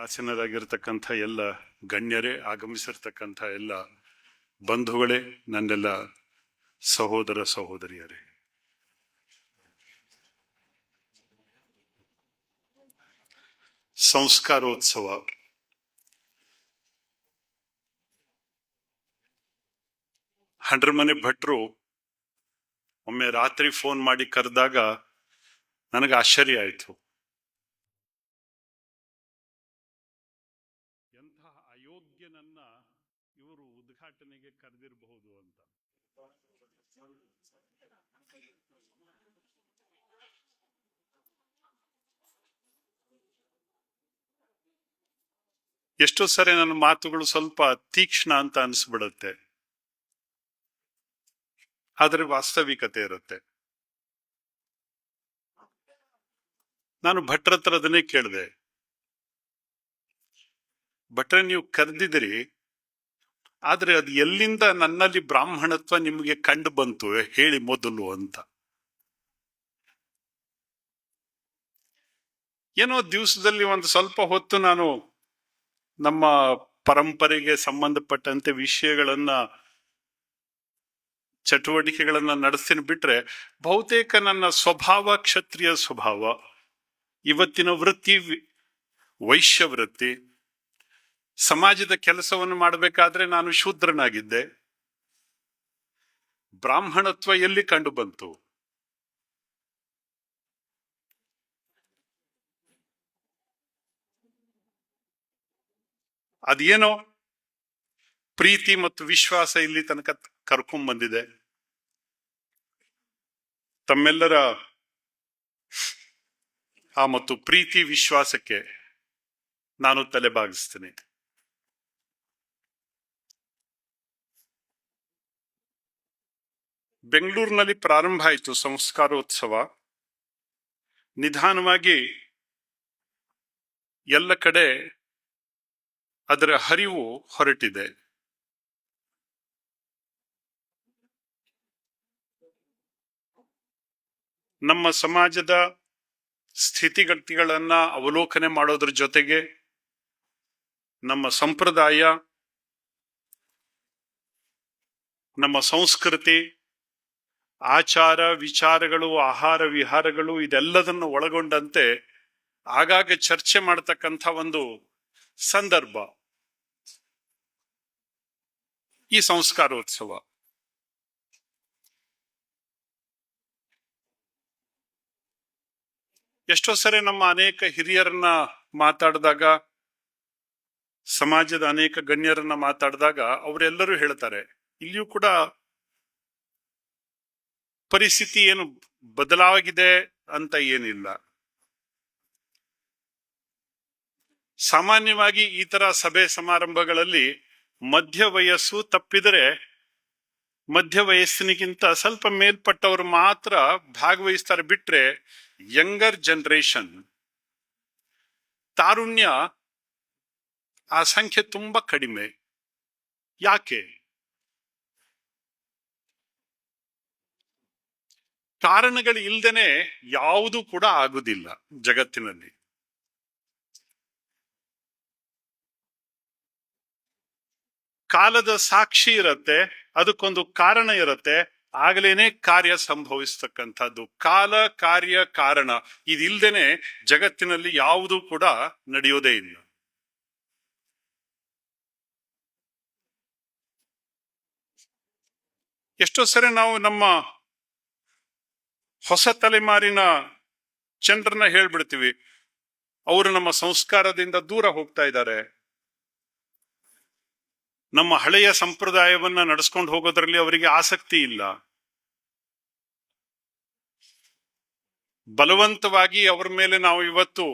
ಆಸೀನರಾಗಿರ್ತಕ್ಕಂಥ ಎಲ್ಲ ಗಣ್ಯರೇ, ಆಗಮಿಸಿರ್ತಕ್ಕಂಥ ಎಲ್ಲ ಬಂಧುಗಳೇ, ನನ್ನೆಲ್ಲ ಸಹೋದರ ಸಹೋದರಿಯರೇ, ಸಂಸ್ಕಾರೋತ್ಸವ ಹಂಡ್ರಮನೆ ಭಟ್ರು ಒಮ್ಮೆ ರಾತ್ರಿ ಫೋನ್ ಮಾಡಿ ಕರೆದಾಗ ನನಗೆ ಆಶ್ಚರ್ಯ ಆಯಿತು. ಎಂತಹ ಅಯೋಗ್ಯನನ್ನ ಇವರು ಉದ್ಘಾಟನೆಗೆ ಕರೆದಿರಬಹುದು ಅಂತ. ಎಷ್ಟೋ ಸರಿ ನನ್ನ ಮಾತುಗಳು ಸ್ವಲ್ಪ ತೀಕ್ಷ್ಣ ಅಂತ ಅನಿಸ್ಬಿಡುತ್ತೆ, ಆದರೆ ವಾಸ್ತವಿಕತೆ ಇರುತ್ತೆ. ನಾನು ಭಟ್ರ ಹತ್ರ ಅದನ್ನೇ ಕೇಳಿದೆ, ಭಟ್ರೆ ನೀವು ಕರೆದಿದ್ದೀರಿ, ಆದ್ರೆ ಅದು ಎಲ್ಲಿಂದ ನನ್ನಲ್ಲಿ ಬ್ರಾಹ್ಮಣತ್ವ ನಿಮಗೆ ಕಂಡು ಬಂತು ಹೇಳಿ ಮೊದಲು ಅಂತ. ಏನೋ ದಿವಸದಲ್ಲಿ ಒಂದು ಸ್ವಲ್ಪ ಹೊತ್ತು ನಾನು ನಮ್ಮ ಪರಂಪರೆಗೆ ಸಂಬಂಧಪಟ್ಟಂತೆ ವಿಷಯಗಳನ್ನ, ಚಟುವಟಿಕೆಗಳನ್ನ ನಡೆಸ್ತೀನಿ ಬಿಟ್ರೆ ಬಹುತೇಕ ನನ್ನ ಸ್ವಭಾವ ಕ್ಷತ್ರಿಯ ಸ್ವಭಾವ. ಇವತ್ತಿನ ವೃತ್ತಿ ವೈಶ್ಯ ವೃತ್ತಿ. ಸಮಾಜದ ಕೆಲಸವನ್ನು ಮಾಡಬೇಕಾದ್ರೆ ನಾನು ಶೂದ್ರನಾಗಿದ್ದೆ. ಬ್ರಾಹ್ಮಣತ್ವ ಎಲ್ಲಿ ಕಂಡು ಬಂತು? ಅದೇನೋ ಪ್ರೀತಿ ಮತ್ತು ವಿಶ್ವಾಸ ಇಲ್ಲಿ ತನಕ ಕರ್ಕೊಂಡ್ ಬಂದಿದೆ. ತಮ್ಮೆಲ್ಲರ ಆ ಮತ್ತು ಪ್ರೀತಿ ವಿಶ್ವಾಸಕ್ಕೆ ನಾನು ತಲೆ ಬಾಗಿಸ್ತೇನೆ. ಬೆಂಗಳೂರಿನಲ್ಲಿ ಪ್ರಾರಂಭ ಆಯಿತು ಸಂಸ್ಕಾರೋತ್ಸವ. ನಿಧಾನವಾಗಿ ಎಲ್ಲ ಕಡೆ ಅದರ ಹರಿವು ಹೊರಟಿದೆ. ನಮ್ಮ ಸಮಾಜದ ಸ್ಥಿತಿಗತಿಗಳನ್ನ ಅವಲೋಕನೆ ಮಾಡೋದ್ರ ಜೊತೆಗೆ ನಮ್ಮ ಸಂಪ್ರದಾಯ, ನಮ್ಮ ಸಂಸ್ಕೃತಿ, ಆಚಾರ ವಿಚಾರಗಳು, ಆಹಾರ ವಿಹಾರಗಳು, ಇದೆಲ್ಲದನ್ನು ಒಳಗೊಂಡಂತೆ ಆಗಾಗ ಚರ್ಚೆ ಮಾಡತಕ್ಕಂಥ ಒಂದು ಸಂದರ್ಭ ಈ ಸಂಸ್ಕಾರೋತ್ಸವ. ಎಷ್ಟೋ ಸರಿ ನಮ್ಮ ಅನೇಕ ಹಿರಿಯರನ್ನ ಮಾತಾಡಿದಾಗ, ಸಮಾಜದ ಅನೇಕ ಗಣ್ಯರನ್ನ ಮಾತಾಡಿದಾಗ ಅವರೆಲ್ಲರೂ ಹೇಳ್ತಾರೆ, ಇಲ್ಲಿಯೂ ಕೂಡ ಪರಿಸ್ಥಿತಿ ಏನು ಬದಲಾಗಿದೆ ಅಂತ ಏನಿಲ್ಲ. ಸಾಮಾನ್ಯವಾಗಿ ಈ ತರ ಸಭೆ ಸಮಾರಂಭಗಳಲ್ಲಿ ಮಧ್ಯ ವಯಸ್ಸು ತಪ್ಪಿದರೆ ಮಧ್ಯ ವಯಸ್ಸಿನಿಗಿಂತ ಸ್ವಲ್ಪ ಮೇಲ್ಪಟ್ಟವರು ಮಾತ್ರ ಭಾಗವಹಿಸ್ತಾರೆ. ಬಿಟ್ರೆ ಯಂಗರ್ ಜನರೇಷನ್, ತಾರುಣ್ಯ, ಆ ಸಂಖ್ಯೆ ತುಂಬಾ ಕಡಿಮೆ. ಯಾಕೆ? ಕಾರಣಗಳು ಇಲ್ದೇನೆ ಯಾವುದು ಕೂಡ ಆಗುದಿಲ್ಲ ಜಗತ್ತಿನಲ್ಲಿ. ಕಾಲದ ಸಾಕ್ಷಿ ಇರತ್ತೆ, ಅದಕ್ಕೊಂದು ಕಾರಣ ಇರತ್ತೆ, ಆಗಲೇನೆ ಕಾರ್ಯ ಸಂಭವಿಸ್ತಕ್ಕಂಥದ್ದು. ಕಾಲ, ಕಾರ್ಯ, ಕಾರಣ ಇದಿಲ್ದೇನೆ ಜಗತ್ತಿನಲ್ಲಿ ಯಾವುದೂ ಕೂಡ ನಡೆಯೋದೇ ಇಲ್ಲ. ಎಷ್ಟೋ ಸರಿ ನಾವು ನಮ್ಮ ಹೊಸ ತಲೆಮಾರಿನ ಜನರನ್ನ ಹೇಳ್ಬಿಡ್ತೀವಿ, ಅವರು ನಮ್ಮ ಸಂಸ್ಕಾರದಿಂದ ದೂರ ಹೋಗ್ತಾ ಇದ್ದಾರೆ, ನಮ್ಮ ಹಳೆಯ ಸಂಪ್ರದಾಯವನ್ನ ನಡೆಸ್ಕೊಂಡು ಹೋಗೋದ್ರಲ್ಲಿ ಅವರಿಗೆ ಆಸಕ್ತಿ ಇಲ್ಲ. ಬಲವಂತವಾಗಿ ಅವರ ಮೇಲೆ ನಾವು ಇವತ್ತು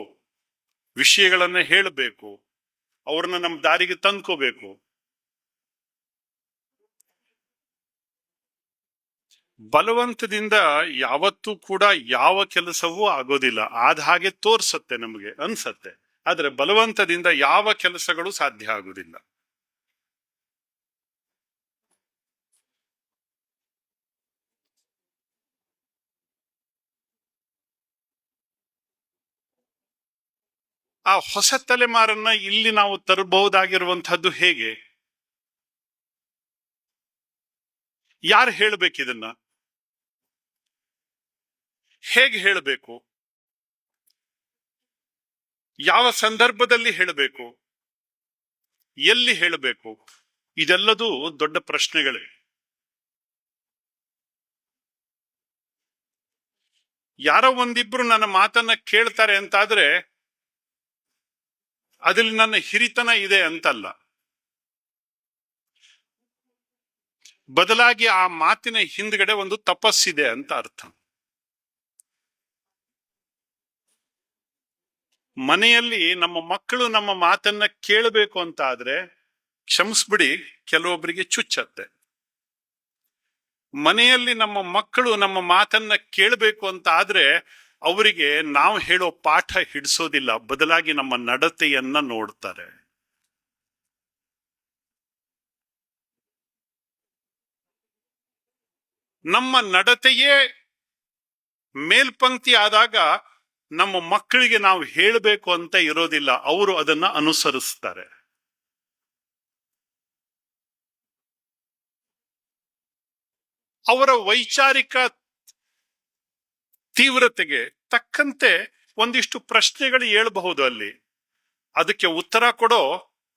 ವಿಷಯಗಳನ್ನ ಹೇಳಬೇಕು, ಅವ್ರನ್ನ ನಮ್ಮ ದಾರಿಗೆ ತಂದ್ಕೋಬೇಕು. ಬಲವಂತದಿಂದ ಯಾವತ್ತೂ ಕೂಡ ಯಾವ ಕೆಲಸವೂ ಆಗೋದಿಲ್ಲ. ಆದ ಹಾಗೆ ತೋರ್ಸತ್ತೆ, ನಮಗೆ ಅನ್ಸತ್ತೆ, ಆದ್ರೆ ಬಲವಂತದಿಂದ ಯಾವ ಕೆಲಸಗಳು ಸಾಧ್ಯ ಆಗುದಿಲ್ಲ. ಆ ಹೊಸ ತಲೆಮಾರನ್ನ ಇಲ್ಲಿ ನಾವು ತರಬಹುದಾಗಿರುವಂತಹದ್ದು ಹೇಗೆ? ಯಾರು ಹೇಳಬೇಕಿದನ್ನ? ಹೇಗೆ ಹೇಳಬೇಕು? ಯಾವ ಸಂದರ್ಭದಲ್ಲಿ ಹೇಳಬೇಕು? ಎಲ್ಲಿ ಹೇಳಬೇಕು? ಇದೆಲ್ಲದೂ ದೊಡ್ಡ ಪ್ರಶ್ನೆಗಳೇ. ಯಾರೋ ಒಂದಿಬ್ರು ನನ್ನ ಮಾತನ್ನ ಕೇಳ್ತಾರೆ ಅಂತಾದ್ರೆ ಅದ್ರಲ್ಲಿ ನನ್ನ ಹಿರಿತನ ಇದೆ ಅಂತಲ್ಲ. ಬದಲಾಗಿ ಆ ಮಾತಿನ ಹಿಂದ್ಗಡೆ ಒಂದು ತಪಸ್ಸಿದೆ ಅಂತ ಅರ್ಥ. ಮನೆಯಲ್ಲಿ ನಮ್ಮ ಮಕ್ಕಳು ನಮ್ಮ ಮಾತನ್ನ ಕೇಳಬೇಕು ಅಂತ ಆದ್ರೆ, ಕ್ಷಮಿಸ್ಬಿಡಿ, ಕೆಲವೊಬ್ಬರಿಗೆ ಚುಚ್ಚತ್ತೆ. ಮನೆಯಲ್ಲಿ ನಮ್ಮ ಮಕ್ಕಳು ನಮ್ಮ ಮಾತನ್ನ ಕೇಳಬೇಕು ಅಂತ ಆದ್ರೆ ಅವರಿಗೆ ನಾವು ಹೇಳೋ ಪಾಠ ಹಿಡಿಸೋದಿಲ್ಲ, ಬದಲಾಗಿ ನಮ್ಮ ನಡತೆಯನ್ನ ನೋಡ್ತಾರೆ. ನಮ್ಮ ನಡತೆಯೇ ಮೇಲ್ಪಂಕ್ತಿ ಆದಾಗ ನಮ್ಮ ಮಕ್ಕಳಿಗೆ ನಾವು ಹೇಳಬೇಕು ಅಂತ ಇರೋದಿಲ್ಲ, ಅವರು ಅದನ್ನ ಅನುಸರಿಸ್ತಾರೆ. ಅವರ ವೈಚಾರಿಕ ತೀವ್ರತೆಗೆ ತಕ್ಕಂತೆ ಒಂದಿಷ್ಟು ಪ್ರಶ್ನೆಗಳು ಏಳಬಹುದು ಅಲ್ಲಿ. ಅದಕ್ಕೆ ಉತ್ತರ ಕೊಡೋ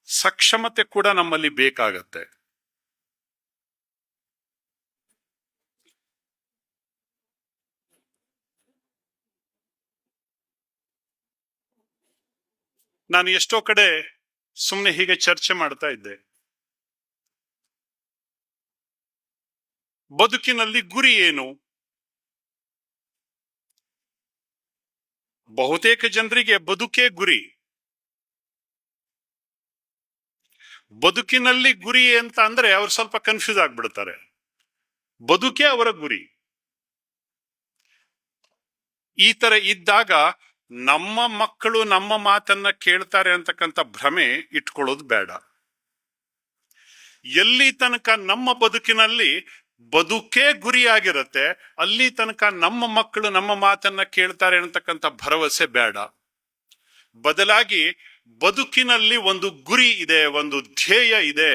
ಸಕ್ಷಮತೆ ಕೂಡ ನಮ್ಮಲ್ಲಿ ಬೇಕಾಗತ್ತೆ. ನಾನು ಎಷ್ಟೋ ಕಡೆ ಸುಮ್ಮನೆ ಹೀಗೆ ಚರ್ಚೆ ಮಾಡ್ತಾ ಇದ್ದೆ. ಬದುಕಿನಲ್ಲಿ ಗುರಿ ಏನು? ಬಹುತೇಕ ಜನರಿಗೆ ಬದುಕೇ ಗುರಿ. ಬದುಕಿನಲ್ಲಿ ಗುರಿ ಅಂತ ಅಂದ್ರೆ ಅವ್ರು ಸ್ವಲ್ಪ ಕನ್ಫ್ಯೂಸ್ ಆಗ್ಬಿಡ್ತಾರೆ. ಬದುಕೇ ಅವರ ಗುರಿ. ಈ ತರ ಇದ್ದಾಗ ನಮ್ಮ ಮಕ್ಕಳು ನಮ್ಮ ಮಾತನ್ನ ಕೇಳ್ತಾರೆ ಅಂತಕ್ಕಂಥ ಭ್ರಮೆ ಇಟ್ಕೊಳ್ಳೋದು ಬೇಡ. ಎಲ್ಲಿ ತನಕ ನಮ್ಮ ಬದುಕಿನಲ್ಲಿ ಬದುಕೇ ಗುರಿಯಾಗಿರುತ್ತೆ, ಅಲ್ಲಿ ತನಕ ನಮ್ಮ ಮಕ್ಕಳು ನಮ್ಮ ಮಾತನ್ನ ಕೇಳ್ತಾರೆ ಅಂತಕ್ಕಂಥ ಭರವಸೆ ಬೇಡ. ಬದಲಾಗಿ ಬದುಕಿನಲ್ಲಿ ಒಂದು ಗುರಿ ಇದೆ, ಒಂದು ಧ್ಯೇಯ ಇದೆ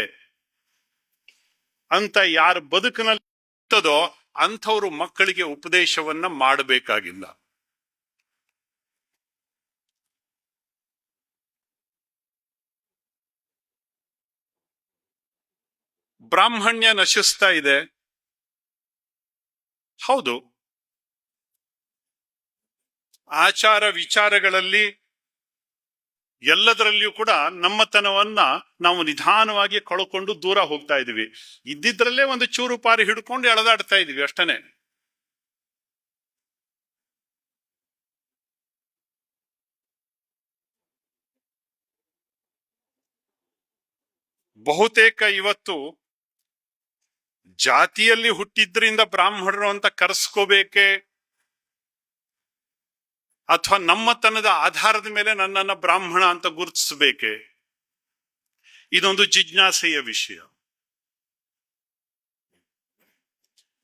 ಅಂತ ಯಾರ ಬದುಕಿನಲ್ಲಿ ಇರ್ತದೋ ಅಂಥವ್ರು ಮಕ್ಕಳಿಗೆ ಉಪದೇಶವನ್ನ ಮಾಡಬೇಕಾಗಿಲ್ಲ. ಬ್ರಾಹ್ಮಣ್ಯ ನಶಿಸ್ತಾ ಇದೆ, ಹೌದು. ಆಚಾರ ವಿಚಾರಗಳಲ್ಲಿ ಎಲ್ಲದರಲ್ಲಿಯೂ ಕೂಡ ನಮ್ಮತನವನ್ನ ನಾವು ನಿಧಾನವಾಗಿ ಕಳ್ಕೊಂಡು ದೂರ ಹೋಗ್ತಾ ಇದೀವಿ. ಇದ್ದಿದ್ರಲ್ಲೇ ಒಂದು ಚೂರು ಪಾರಿ ಹಿಡ್ಕೊಂಡು ಎಳೆದಾಡ್ತಾ ಇದೀವಿ ಅಷ್ಟನೇ. ಬಹುತೇಕ ಇವತ್ತು ಜಾತಿಯಲ್ಲಿ ಹುಟ್ಟಿದ್ರಿಂದ ಬ್ರಾಹ್ಮಣರು ಅಂತ ಕರೆಸ್ಕೋಬೇಕೆ ಅಥವಾ ನಮ್ಮತನದ ಆಧಾರದ ಮೇಲೆ ನನ್ನನ್ನ ಬ್ರಾಹ್ಮಣ ಅಂತ ಗುರುತಿಸಬೇಕೆ, ಇದೊಂದು ಜಿಜ್ಞಾಸೆಯ ವಿಷಯ.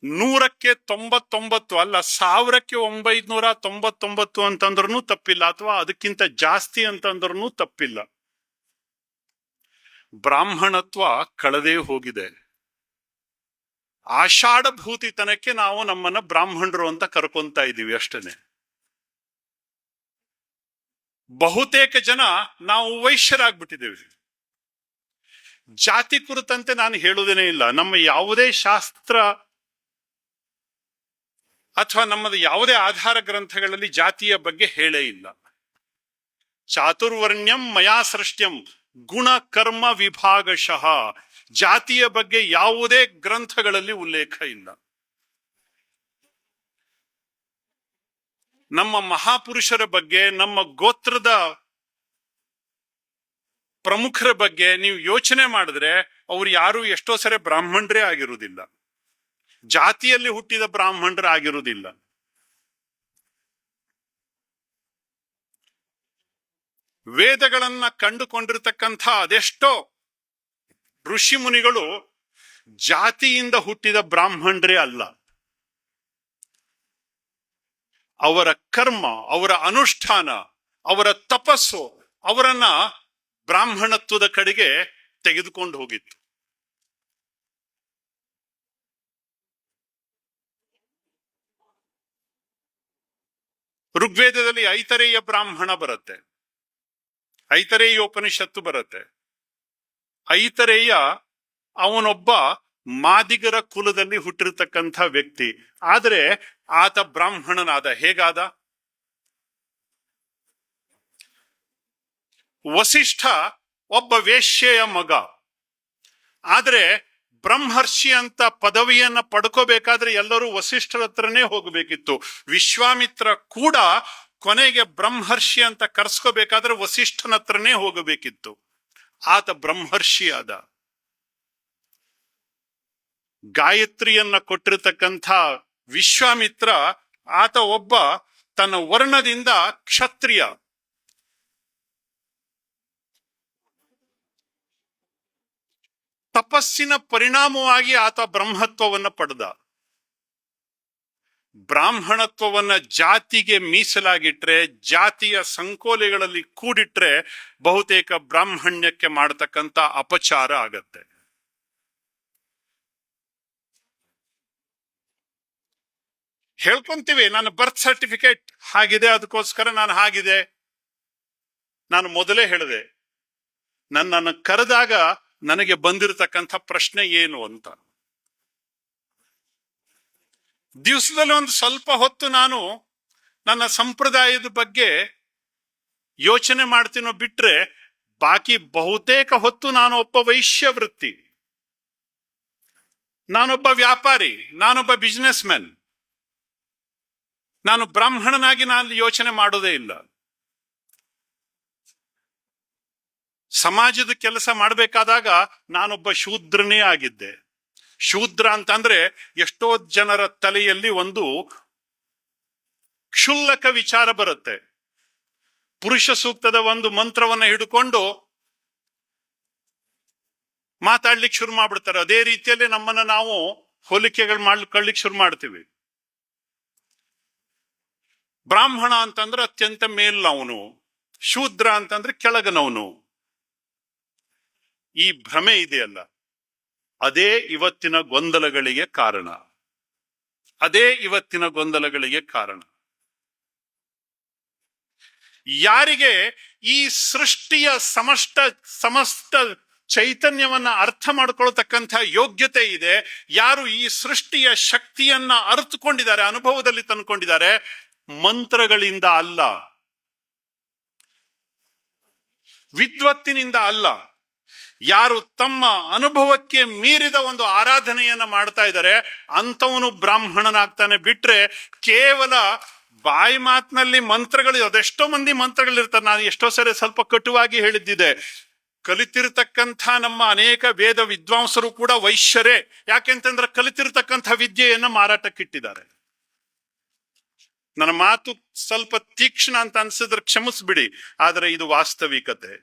100ಕ್ಕೆ 99 ಅಲ್ಲ, 1000ಕ್ಕೆ 999 ಅಂತಂದ್ರೂ ತಪ್ಪಿಲ್ಲ, ಅಥವಾ ಅದಕ್ಕಿಂತ ಜಾಸ್ತಿ ಅಂತಂದ್ರೂ ತಪ್ಪಿಲ್ಲ. ಬ್ರಾಹ್ಮಣತ್ವ ಕಳೆದೇ ಹೋಗಿದೆ. ಆಷಾಢಭೂತಿತನಕ್ಕೆ ನಾವು ನಮ್ಮನ್ನ ಬ್ರಾಹ್ಮಣರು ಅಂತ ಕರ್ಕೊಂತ ಇದೀವಿ ಅಷ್ಟೇನೆ. ಬಹುತೇಕ ಜನ ನಾವು ವೈಶ್ಯರಾಗ್ಬಿಟ್ಟಿದ್ದೇವೆ. ಜಾತಿ ಕುರಿತಂತೆ ನಾನು ಹೇಳುವುದೇನೇ ಇಲ್ಲ. ನಮ್ಮ ಯಾವುದೇ ಶಾಸ್ತ್ರ ಅಥವಾ ನಮ್ಮದು ಯಾವುದೇ ಆಧಾರ ಗ್ರಂಥಗಳಲ್ಲಿ ಜಾತಿಯ ಬಗ್ಗೆ ಹೇಳೇ ಇಲ್ಲ. ಚಾತುರ್ವರ್ಣ್ಯಂ ಮಯಾ ಸೃಷ್ಟ್ಯಂ ಗುಣ ಕರ್ಮ ವಿಭಾಗಶಃ. ಜಾತಿಯ ಬಗ್ಗೆ ಯಾವುದೇ ಗ್ರಂಥಗಳಲ್ಲಿ ಉಲ್ಲೇಖ ಇಲ್ಲ. ನಮ್ಮ ಮಹಾಪುರುಷರ ಬಗ್ಗೆ, ನಮ್ಮ ಗೋತ್ರದ ಪ್ರಮುಖರ ಬಗ್ಗೆ ನೀವು ಯೋಚನೆ ಮಾಡಿದ್ರೆ ಅವ್ರು ಯಾರು ಎಷ್ಟೋ ಸರಿ ಬ್ರಾಹ್ಮಣರೇ ಆಗಿರುವುದಿಲ್ಲ, ಜಾತಿಯಲ್ಲಿ ಹುಟ್ಟಿದ ಬ್ರಾಹ್ಮಣರೇ ಆಗಿರುವುದಿಲ್ಲ. ವೇದಗಳನ್ನ ಕಂಡುಕೊಂಡಿರ್ತಕ್ಕಂಥ ಅದೆಷ್ಟೋ ಋಷಿ ಮುನಿಗಳು ಜಾತಿಯಿಂದ ಹುಟ್ಟಿದ ಬ್ರಾಹ್ಮಣರೇ ಅಲ್ಲ. ಅವರ ಕರ್ಮ, ಅವರ ಅನುಷ್ಠಾನ, ಅವರ ತಪಸ್ಸು, ಅವರನ್ನ ಬ್ರಾಹ್ಮಣತ್ವದ ಕಡೆಗೆ ತೆಗೆದುಕೊಂಡು ಹೋಗಿತ್ತು. ಋಗ್ವೇದದಲ್ಲಿ ಐತರೇಯ ಬ್ರಾಹ್ಮಣ ಬರುತ್ತೆ, ಐತರೇಯ ಉಪನಿಷತ್ತು ಬರುತ್ತೆ. ಐತರೇಯ ಅವನೊಬ್ಬ ಮಾದಿಗರ ಕುಲದಲ್ಲಿ ಹುಟ್ಟಿರ್ತಕ್ಕಂಥ ವ್ಯಕ್ತಿ, ಆದರೆ ಆತ ಬ್ರಾಹ್ಮಣನಾದ. ಹೇಗಾದ? ವಸಿಷ್ಠ ಒಬ್ಬ ವೇಶ್ಯೆಯ ಮಗ, ಆದ್ರೆ ಬ್ರಹ್ಮರ್ಷಿ ಅಂತ ಪದವಿಯನ್ನ ಪಡ್ಕೋಬೇಕಾದ್ರೆ ಎಲ್ಲರೂ ವಸಿಷ್ಠರ ಹತ್ರನೇ ಹೋಗಬೇಕಿತ್ತು. ವಿಶ್ವಾಮಿತ್ರ ಕೂಡ ಕೊನೆಗೆ ಬ್ರಹ್ಮರ್ಷಿ ಅಂತ ಕರ್ಸ್ಕೋಬೇಕಾದ್ರೆ ವಸಿಷ್ಠನ ಹತ್ರನೇ ಹೋಗಬೇಕಿತ್ತು. ಆತ ಬ್ರಹ್ಮರ್ಷಿ ಆದ. ಗಾಯತ್ರಿಯನ್ನ ಕೊಟ್ಟಿರತಕ್ಕಂಥ ವಿಶ್ವಾಮಿತ್ರ, ಆತ ಒಬ್ಬ ತನ್ನ ವರ್ಣದಿಂದ ಕ್ಷತ್ರಿಯ. ತಪಸ್ಸಿನ ಪರಿಣಾಮವಾಗಿ ಆತ ಬ್ರಹ್ಮತ್ವವನ್ನು ಪಡೆದ. ಬ್ರಾಹ್ಮಣತ್ವವನ್ನ ಜಾತಿಗೆ ಮೀಸಲಾಗಿಟ್ರೆ, ಜಾತಿಯ ಸಂಕೋಲೆಗಳಲ್ಲಿ ಕೂಡಿಟ್ರೆ ಬಹುತೇಕ ಬ್ರಾಹ್ಮಣ್ಯಕ್ಕೆ ಮಾಡತಕ್ಕಂಥ ಅಪಚಾರ ಆಗತ್ತೆ. ಹೇಳ್ಕೊಂತೀವಿ, ನನ್ನ ಬರ್ತ್ ಸರ್ಟಿಫಿಕೇಟ್ ಹಾಗಿದೆ, ಅದಕ್ಕೋಸ್ಕರ ನಾನು ಹಾಗಿದೆ. ನಾನು ಮೊದಲೇ ಹೇಳಿದೆ, ನನ್ನನ್ನು ಕರೆದಾಗ ನನಗೆ ಬಂದಿರತಕ್ಕಂಥ ಪ್ರಶ್ನೆ ಏನು ಅಂತ. ದಿವಸದಲ್ಲಿ ಒಂದು ಸ್ವಲ್ಪ ಹೊತ್ತು ನಾನು ನನ್ನ ಸಂಪ್ರದಾಯದ ಬಗ್ಗೆ ಯೋಚನೆ ಮಾಡ್ತೀನೋ ಬಿಟ್ರೆ, ಬಾಕಿ ಬಹುತೇಕ ಹೊತ್ತು ನಾನು ಒಬ್ಬ ವೈಶ್ಯ ವೃತ್ತಿ, ನಾನೊಬ್ಬ ವ್ಯಾಪಾರಿ, ನಾನೊಬ್ಬ ಬಿಸ್ನೆಸ್ ಮ್ಯಾನ್. ನಾನು ಬ್ರಾಹ್ಮಣನಾಗಿ ನಾನು ಯೋಚನೆ ಮಾಡೋದೇ ಇಲ್ಲ. ಸಮಾಜದ ಕೆಲಸ ಮಾಡಬೇಕಾದಾಗ ನಾನೊಬ್ಬ ಶೂದ್ರನೇ ಆಗಿದ್ದೆ. ಶೂದ್ರ ಅಂತಂದ್ರೆ ಎಷ್ಟೋ ಜನರ ತಲೆಯಲ್ಲಿ ಒಂದು ಕ್ಷುಲ್ಲಕ ವಿಚಾರ ಬರುತ್ತೆ. ಪುರುಷ ಸೂಕ್ತದ ಒಂದು ಮಂತ್ರವನ್ನ ಹಿಡ್ಕೊಂಡು ಮಾತಾಡ್ಲಿಕ್ಕೆ ಶುರು ಮಾಡ್ಬಿಡ್ತಾರೆ. ಅದೇ ರೀತಿಯಲ್ಲಿ ನಮ್ಮನ್ನ ನಾವು ಹೋಲಿಕೆಗಳು ಮಾಡ್ಲಿಕ್ಕೆ ಶುರು ಮಾಡ್ತೀವಿ. ಬ್ರಾಹ್ಮಣ ಅಂತಂದ್ರೆ ಅತ್ಯಂತ ಮೇಲ್ನವನು, ಶೂದ್ರ ಅಂತಂದ್ರೆ ಕೆಳಗನವನು. ಈ ಭ್ರಮೆ ಇದೆಯಲ್ಲ, ಅದೇ ಇವತ್ತಿನ ಗೊಂದಲಗಳಿಗೆ ಕಾರಣ. ಅದೇ ಇವತ್ತಿನ ಗೊಂದಲಗಳಿಗೆ ಕಾರಣ. ಯಾರಿಗೆ ಈ ಸೃಷ್ಟಿಯ ಸಮಸ್ತ ಚೈತನ್ಯವನ್ನ ಅರ್ಥ ಮಾಡ್ಕೊಳ್ತಕ್ಕಂಥ ಯೋಗ್ಯತೆ ಇದೆ, ಯಾರು ಈ ಸೃಷ್ಟಿಯ ಶಕ್ತಿಯನ್ನ ಅರ್ಥಕೊಂಡಿದ್ದಾರೆ, ಅನುಭವದಲ್ಲಿ ತಂದ್ಕೊಂಡಿದ್ದಾರೆ, ಮಂತ್ರಗಳಿಂದ ಅಲ್ಲ, ವಿದ್ವತ್ತಿನಿಂದ ಅಲ್ಲ, ಯಾರು ತಮ್ಮ ಅನುಭವಕ್ಕೆ ಮೀರಿದ ಒಂದು ಆರಾಧನೆಯನ್ನ ಮಾಡ್ತಾ ಇದ್ದಾರೆ ಅಂಥವನು ಬ್ರಾಹ್ಮಣನಾಗ್ತಾನೆ. ಬಿಟ್ರೆ ಕೇವಲ ಬಾಯಿ ಮಾತಿನಲ್ಲಿ ಮಂತ್ರಗಳು, ಅದೆಷ್ಟೋ ಮಂದಿ ಮಂತ್ರಗಳಿರ್ತಾರೆ. ನಾನು ಎಷ್ಟೋ ಸರಿ ಸ್ವಲ್ಪ ಕಟುವಾಗಿ ಹೇಳಿದ್ದಿದೆ, ಕಲಿತಿರ್ತಕ್ಕಂಥ ನಮ್ಮ ಅನೇಕ ವೇದ ವಿದ್ವಾಂಸರು ಕೂಡ ವೈಶ್ಯರೇ. ಯಾಕೆಂತಂದ್ರೆ ಕಲಿತಿರ್ತಕ್ಕಂಥ ವಿದ್ಯೆಯನ್ನ ಮಾರಾಟಕ್ಕಿಟ್ಟಿದ್ದಾರೆ. ನನ್ನ ಮಾತು ಸ್ವಲ್ಪ ತೀಕ್ಷ್ಣ ಅಂತ ಅನ್ಸಿದ್ರೆ ಕ್ಷಮಿಸ್ಬಿಡಿ, ಆದರೆ ಇದು ವಾಸ್ತವಿಕತೆ.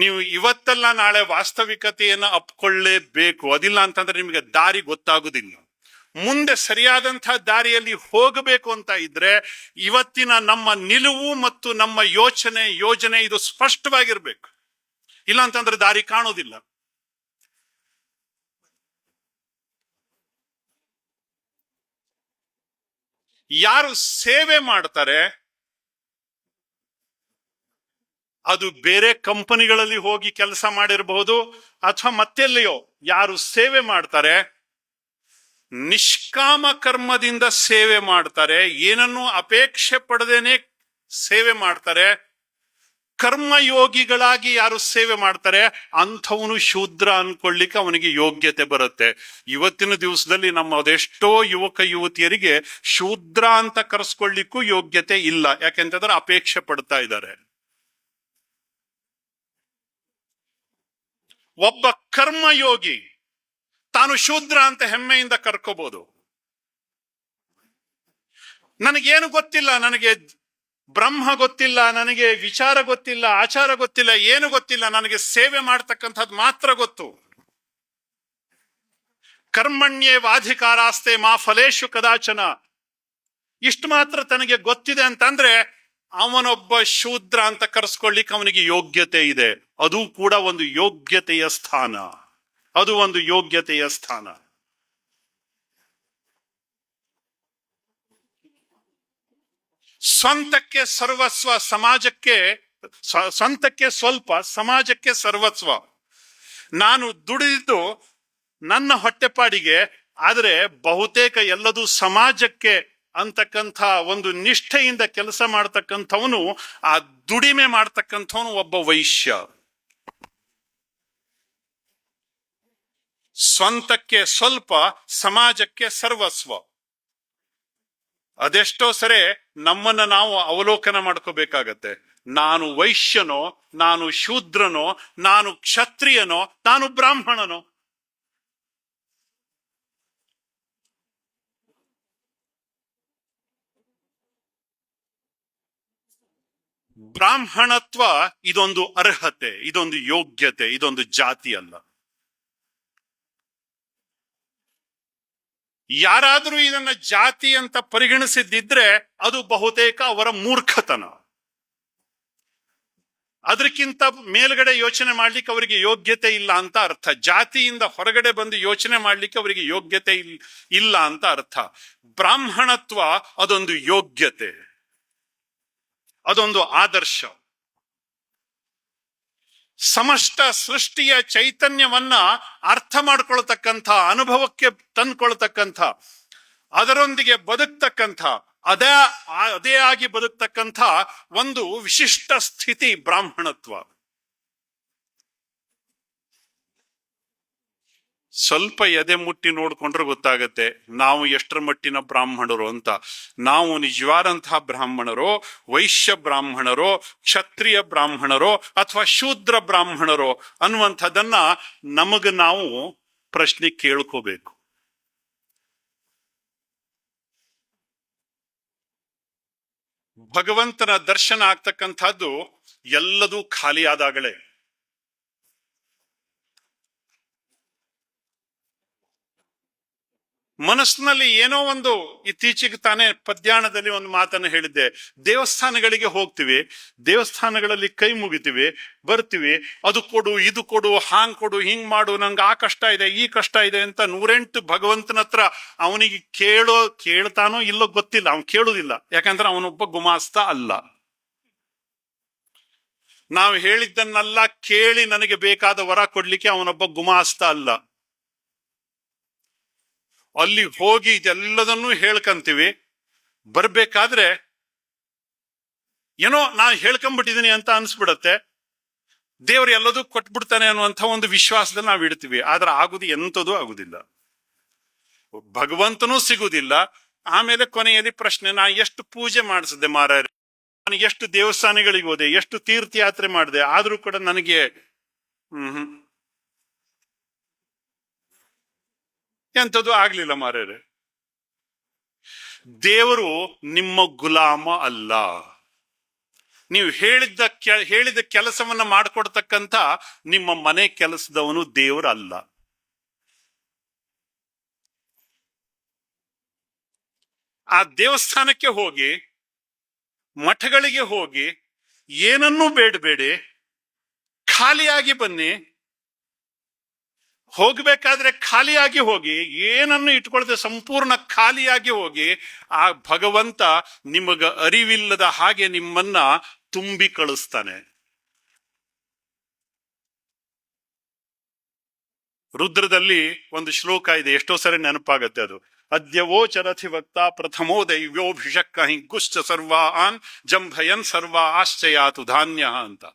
ನೀವು ಇವತ್ತಲ್ಲ ನಾಳೆ ವಾಸ್ತವಿಕತೆಯನ್ನು ಅಪ್ಕೊಳ್ಳೇಬೇಕು. ಅದಿಲ್ಲ ಅಂತಂದ್ರೆ ನಿಮಗೆ ದಾರಿ ಗೊತ್ತಾಗುದಿಲ್ಲ. ಮುಂದೆ ಸರಿಯಾದಂತಹ ದಾರಿಯಲ್ಲಿ ಹೋಗಬೇಕು ಅಂತ ಇದ್ರೆ ಇವತ್ತಿನ ನಮ್ಮ ನಿಲುವು ಮತ್ತು ನಮ್ಮ ಯೋಜನೆ ಇದು ಸ್ಪಷ್ಟವಾಗಿರ್ಬೇಕು. ಇಲ್ಲ ಅಂತಂದ್ರೆ ದಾರಿ ಕಾಣೋದಿಲ್ಲ. ಯಾರು ಸೇವೆ ಮಾಡ್ತಾರೆ, ಅದು ಬೇರೆ ಕಂಪನಿಗಳಲ್ಲಿ ಹೋಗಿ ಕೆಲಸ ಮಾಡಿರಬಹುದು ಅಥವಾ ಮತ್ತೆಲ್ಲಿಯೋ, ಯಾರು ಸೇವೆ ಮಾಡ್ತಾರೆ ನಿಷ್ಕಾಮ ಕರ್ಮದಿಂದ ಸೇವೆ ಮಾಡ್ತಾರೆ, ಏನನ್ನೂ ಅಪೇಕ್ಷೆ ಪಡದೇನೆ ಸೇವೆ ಮಾಡ್ತಾರೆ, ಕರ್ಮಯೋಗಿಗಳಾಗಿ ಯಾರು ಸೇವೆ ಮಾಡ್ತಾರೆ ಅಂಥವನು ಶೂದ್ರ ಅನ್ಕೊಳ್ಳಿಕ್ಕೆ ಅವನಿಗೆ ಯೋಗ್ಯತೆ ಬರುತ್ತೆ. ಇವತ್ತಿನ ದಿವಸದಲ್ಲಿ ನಮ್ಮ ಅದೆಷ್ಟೋ ಯುವಕ ಯುವತಿಯರಿಗೆ ಶೂದ್ರ ಅಂತ ಕರೆಸ್ಕೊಳ್ಳಿಕ್ಕೂ ಯೋಗ್ಯತೆ ಇಲ್ಲ. ಯಾಕೆಂತಂದ್ರೆ ಅಪೇಕ್ಷೆ ಪಡ್ತಾ ಇದ್ದಾರೆ. ಒಬ್ಬ ಕರ್ಮಯೋಗಿ ತಾನು ಶೂದ್ರ ಅಂತ ಹೆಮ್ಮೆಯಿಂದ ಕರ್ಕೋಬಹುದು. ನನಗೇನು ಗೊತ್ತಿಲ್ಲ, ನನಗೆ ಬ್ರಹ್ಮ ಗೊತ್ತಿಲ್ಲ, ನನಗೆ ವಿಚಾರ ಗೊತ್ತಿಲ್ಲ, ಆಚಾರ ಗೊತ್ತಿಲ್ಲ, ಏನು ಗೊತ್ತಿಲ್ಲ, ನನಗೆ ಸೇವೆ ಮಾಡ್ತಕ್ಕಂಥದ್ದು ಮಾತ್ರ ಗೊತ್ತು. ಕರ್ಮಣ್ಯೇ ವಾಧಿಕಾರಾಸ್ತೆ ಮಾ ಫಲೇಶು ಕದಾಚನ, ಇಷ್ಟು ಮಾತ್ರ ತನಗೆ ಗೊತ್ತಿದೆ ಅಂತಂದ್ರೆ ಅವನೊಬ್ಬ ಶೂದ್ರ ಅಂತ ಕರೆಸ್ಕೊಳ್ಳಿಕ್ಕೆ ಅವನಿಗೆ ಯೋಗ್ಯತೆ ಇದೆ. ಅದು ಕೂಡ ಒಂದು ಯೋಗ್ಯತೆಯ ಸ್ಥಾನ. ಅದು ಒಂದು ಯೋಗ್ಯತೆಯ ಸ್ಥಾನ. ಸ್ವಂತಕ್ಕೆ ಸರ್ವಸ್ವ, ಸಮಾಜಕ್ಕೆ ಸ್ವಂತಕ್ಕೆ ಸ್ವಲ್ಪ, ಸಮಾಜಕ್ಕೆ ಸರ್ವಸ್ವ. ನಾನು ದುಡಿದಿದ್ದು ನನ್ನ ಹೊಟ್ಟೆಪಾಡಿಗೆ, ಆದರೆ ಬಹುತೇಕ ಎಲ್ಲದೂ ಸಮಾಜಕ್ಕೆ ಅಂತಕ್ಕಂಥ ಒಂದು ನಿಷ್ಠೆಯಿಂದ ಕೆಲಸ ಮಾಡ್ತಕ್ಕಂಥವನು, ಆ ದುಡಿಮೆ ಮಾಡ್ತಕ್ಕಂಥವನು ಒಬ್ಬ ವೈಶ್ಯ. ಸ್ವಂತಕ್ಕೆ ಸ್ವಲ್ಪ, ಸಮಾಜಕ್ಕೆ ಸರ್ವಸ್ವ. ಅದೆಷ್ಟೋ ಸರಿ ನಮ್ಮನ್ನ ನಾವು ಅವಲೋಕನ ಮಾಡ್ಕೋಬೇಕಾಗತ್ತೆ. ನಾನು ವೈಶ್ಯನೋ, ನಾನು ಶೂದ್ರನೋ, ನಾನು ಕ್ಷತ್ರಿಯನೋ, ನಾನು ಬ್ರಾಹ್ಮಣನೋ? ಬ್ರಾಹ್ಮಣತ್ವ ಇದೊಂದು ಅರ್ಹತೆ, ಇದೊಂದು ಯೋಗ್ಯತೆ, ಇದೊಂದು ಜಾತಿ ಅಲ್ಲ. ಯಾರಾದರೂ ಇದನ್ನ ಜಾತಿ ಅಂತ ಪರಿಗಣಿಸಿದ್ದಿದ್ರೆ ಅದು ಬಹುತೇಕ ಅವರ ಮೂರ್ಖತನ. ಅದಕ್ಕಿಂತ ಮೇಲ್ಗಡೆ ಯೋಚನೆ ಮಾಡ್ಲಿಕ್ಕೆ ಅವರಿಗೆ ಯೋಗ್ಯತೆ ಇಲ್ಲ ಅಂತ ಅರ್ಥ. ಜಾತಿಯಿಂದ ಹೊರಗಡೆ ಬಂದು ಯೋಚನೆ ಮಾಡ್ಲಿಕ್ಕೆ ಅವರಿಗೆ ಯೋಗ್ಯತೆ ಇಲ್ಲ ಅಂತ ಅರ್ಥ. ಬ್ರಾಹ್ಮಣತ್ವ ಅದೊಂದು ಯೋಗ್ಯತೆ, ಅದೊಂದು ಆದರ್ಶ. ಸಮಷ್ಟ ಸೃಷ್ಟಿಯ ಚೈತನ್ಯವನ್ನ ಅರ್ಥ ಮಾಡ್ಕೊಳ್ತಕ್ಕಂಥ, ಅನುಭವಕ್ಕೆ ತಂದ್ಕೊಳ್ತಕ್ಕಂಥ, ಅದರೊಂದಿಗೆ ಬದುಕ್ತಕ್ಕಂಥ, ಅದೇ ಆಗಿ ಬದುಕ್ತಕ್ಕಂಥ ಒಂದು ವಿಶಿಷ್ಟ ಸ್ಥಿತಿ ಬ್ರಾಹ್ಮಣತ್ವ. ಸ್ವಲ್ಪ ಎದೆ ಮುಟ್ಟಿ ನೋಡ್ಕೊಂಡ್ರೆ ಗೊತ್ತಾಗತ್ತೆ ನಾವು ಎಷ್ಟರ ಮಟ್ಟಿನ ಬ್ರಾಹ್ಮಣರು ಅಂತ. ನಾವು ನಿಜವಾದಂತಹ ಬ್ರಾಹ್ಮಣರೋ, ವೈಶ್ಯ ಬ್ರಾಹ್ಮಣರೋ, ಕ್ಷತ್ರಿಯ ಬ್ರಾಹ್ಮಣರೋ ಅಥವಾ ಶೂದ್ರ ಬ್ರಾಹ್ಮಣರೋ ಅನ್ನುವಂಥದ್ದನ್ನ ನಮಗ ನಾವು ಪ್ರಶ್ನೆ ಕೇಳ್ಕೋಬೇಕು. ಭಗವಂತನ ದರ್ಶನ ಆಗ್ತಕ್ಕಂಥದ್ದು ಎಲ್ಲದೂ ಖಾಲಿಯಾದಾಗಲೇ. ಮನಸ್ಸಿನಲ್ಲಿ ಏನೋ ಒಂದು, ಇತ್ತೀಚೆಗೆ ತಾನೇ ಪದ್ಯಾಣದಲ್ಲಿ ಒಂದು ಮಾತನ್ನು ಹೇಳಿದ್ದೆ. ದೇವಸ್ಥಾನಗಳಿಗೆ ಹೋಗ್ತೀವಿ, ದೇವಸ್ಥಾನಗಳಲ್ಲಿ ಕೈ ಮುಗಿತೀವಿ, ಬರ್ತೀವಿ, ಅದು ಕೊಡು, ಇದು ಕೊಡು, ಹಾಂಗ್ ಕೊಡು, ಹಿಂಗ್ ಮಾಡು, ನಂಗೆ ಆ ಕಷ್ಟ ಇದೆ, ಈ ಕಷ್ಟ ಇದೆ ಅಂತ 108 ಭಗವಂತನ ಹತ್ರ ಅವನಿಗೆ ಕೇಳ್ತಾನೋ ಇಲ್ಲೋ ಗೊತ್ತಿಲ್ಲ, ಅವನು ಕೇಳುದಿಲ್ಲ. ಯಾಕಂದ್ರೆ ಅವನೊಬ್ಬ ಗುಮಾಸ್ತ ಅಲ್ಲ. ನಾವು ಹೇಳಿದ್ದನ್ನೆಲ್ಲ ಕೇಳಿ ನನಗೆ ಬೇಕಾದ ವರ ಕೊಡ್ಲಿಕ್ಕೆ ಅವನೊಬ್ಬ ಗುಮಾಸ್ತ ಅಲ್ಲ. ಅಲ್ಲಿ ಹೋಗಿ ಇದೆಲ್ಲದನ್ನೂ ಹೇಳ್ಕಂತೀವಿ, ಬರ್ಬೇಕಾದ್ರೆ ಏನೋ ನಾ ಹೇಳ್ಕೊಂಡ್ಬಿಟ್ಟಿದೀನಿ ಅಂತ ಅನ್ಸ್ಬಿಡತ್ತೆ. ದೇವ್ರು ಎಲ್ಲದೂ ಕೊಟ್ಬಿಡ್ತಾನೆ ಅನ್ನುವಂಥ ಒಂದು ವಿಶ್ವಾಸದಲ್ಲಿ ನಾವು ಇಡ್ತೀವಿ. ಆದ್ರೆ ಆಗುದು ಎಂಥದೂ ಆಗುದಿಲ್ಲ, ಭಗವಂತನೂ ಸಿಗುದಿಲ್ಲ. ಆಮೇಲೆ ಕೊನೆಯಲ್ಲಿ ಪ್ರಶ್ನೆ, ನಾ ಎಷ್ಟು ಪೂಜೆ ಮಾಡಿಸಿದೆ ಮಾರಾಯ, ನಾನು ಎಷ್ಟು ದೇವಸ್ಥಾನಗಳಿಗೆ ಹೋದೆ, ಎಷ್ಟು ತೀರ್ಥಯಾತ್ರೆ ಮಾಡಿದೆ, ಆದ್ರೂ ಕೂಡ ನನಗೆ ಎಂಥದ್ದು ಆಗ್ಲಿಲ್ಲ ಮಾರ್ಯಾರೆ. ದೇವರು ನಿಮ್ಮ ಗುಲಾಮ ಅಲ್ಲ. ನೀವು ಹೇಳಿದ ಕೆಲಸವನ್ನ ಮಾಡಿಕೊಡ್ತಕ್ಕಂಥ ನಿಮ್ಮ ಮನೆ ಕೆಲಸದವನು ದೇವರಲ್ಲ. ಆ ದೇವಸ್ಥಾನಕ್ಕೆ ಹೋಗಿ, ಮಠಗಳಿಗೆ ಹೋಗಿ, ಏನನ್ನೂ ಬೇಡಬೇಡಿ, ಖಾಲಿಯಾಗಿ ಬನ್ನಿ. ಹೋಗ್ಬೇಕಾದ್ರೆ ಖಾಲಿಯಾಗಿ ಹೋಗಿ, ಏನನ್ನು ಇಟ್ಕೊಳ್ದೆ ಸಂಪೂರ್ಣ ಖಾಲಿಯಾಗಿ ಹೋಗಿ. ಆ ಭಗವಂತ ನಿಮಗ ಅರಿವಿಲ್ಲದ ಹಾಗೆ ನಿಮ್ಮನ್ನ ತುಂಬಿ ಕಳಿಸ್ತಾನೆ. ರುದ್ರದಲ್ಲಿ ಒಂದು ಶ್ಲೋಕ ಇದೆ, ಎಷ್ಟೋ ಸರಿ ನೆನಪಾಗತ್ತೆ ಅದು. ಅದ್ಯವೋಚರಥಿ ವಕ್ತ ಪ್ರಥಮೋ ದೈವ್ಯೋಭಿಷಕ್ಕ ಹಿಂಗುಶ್ಚ ಸರ್ವಾನ್ ಜಂಭಯನ್ ಸರ್ವ ಆಶ್ಚಯಾತು ಧಾನ್ಯ ಅಂತ.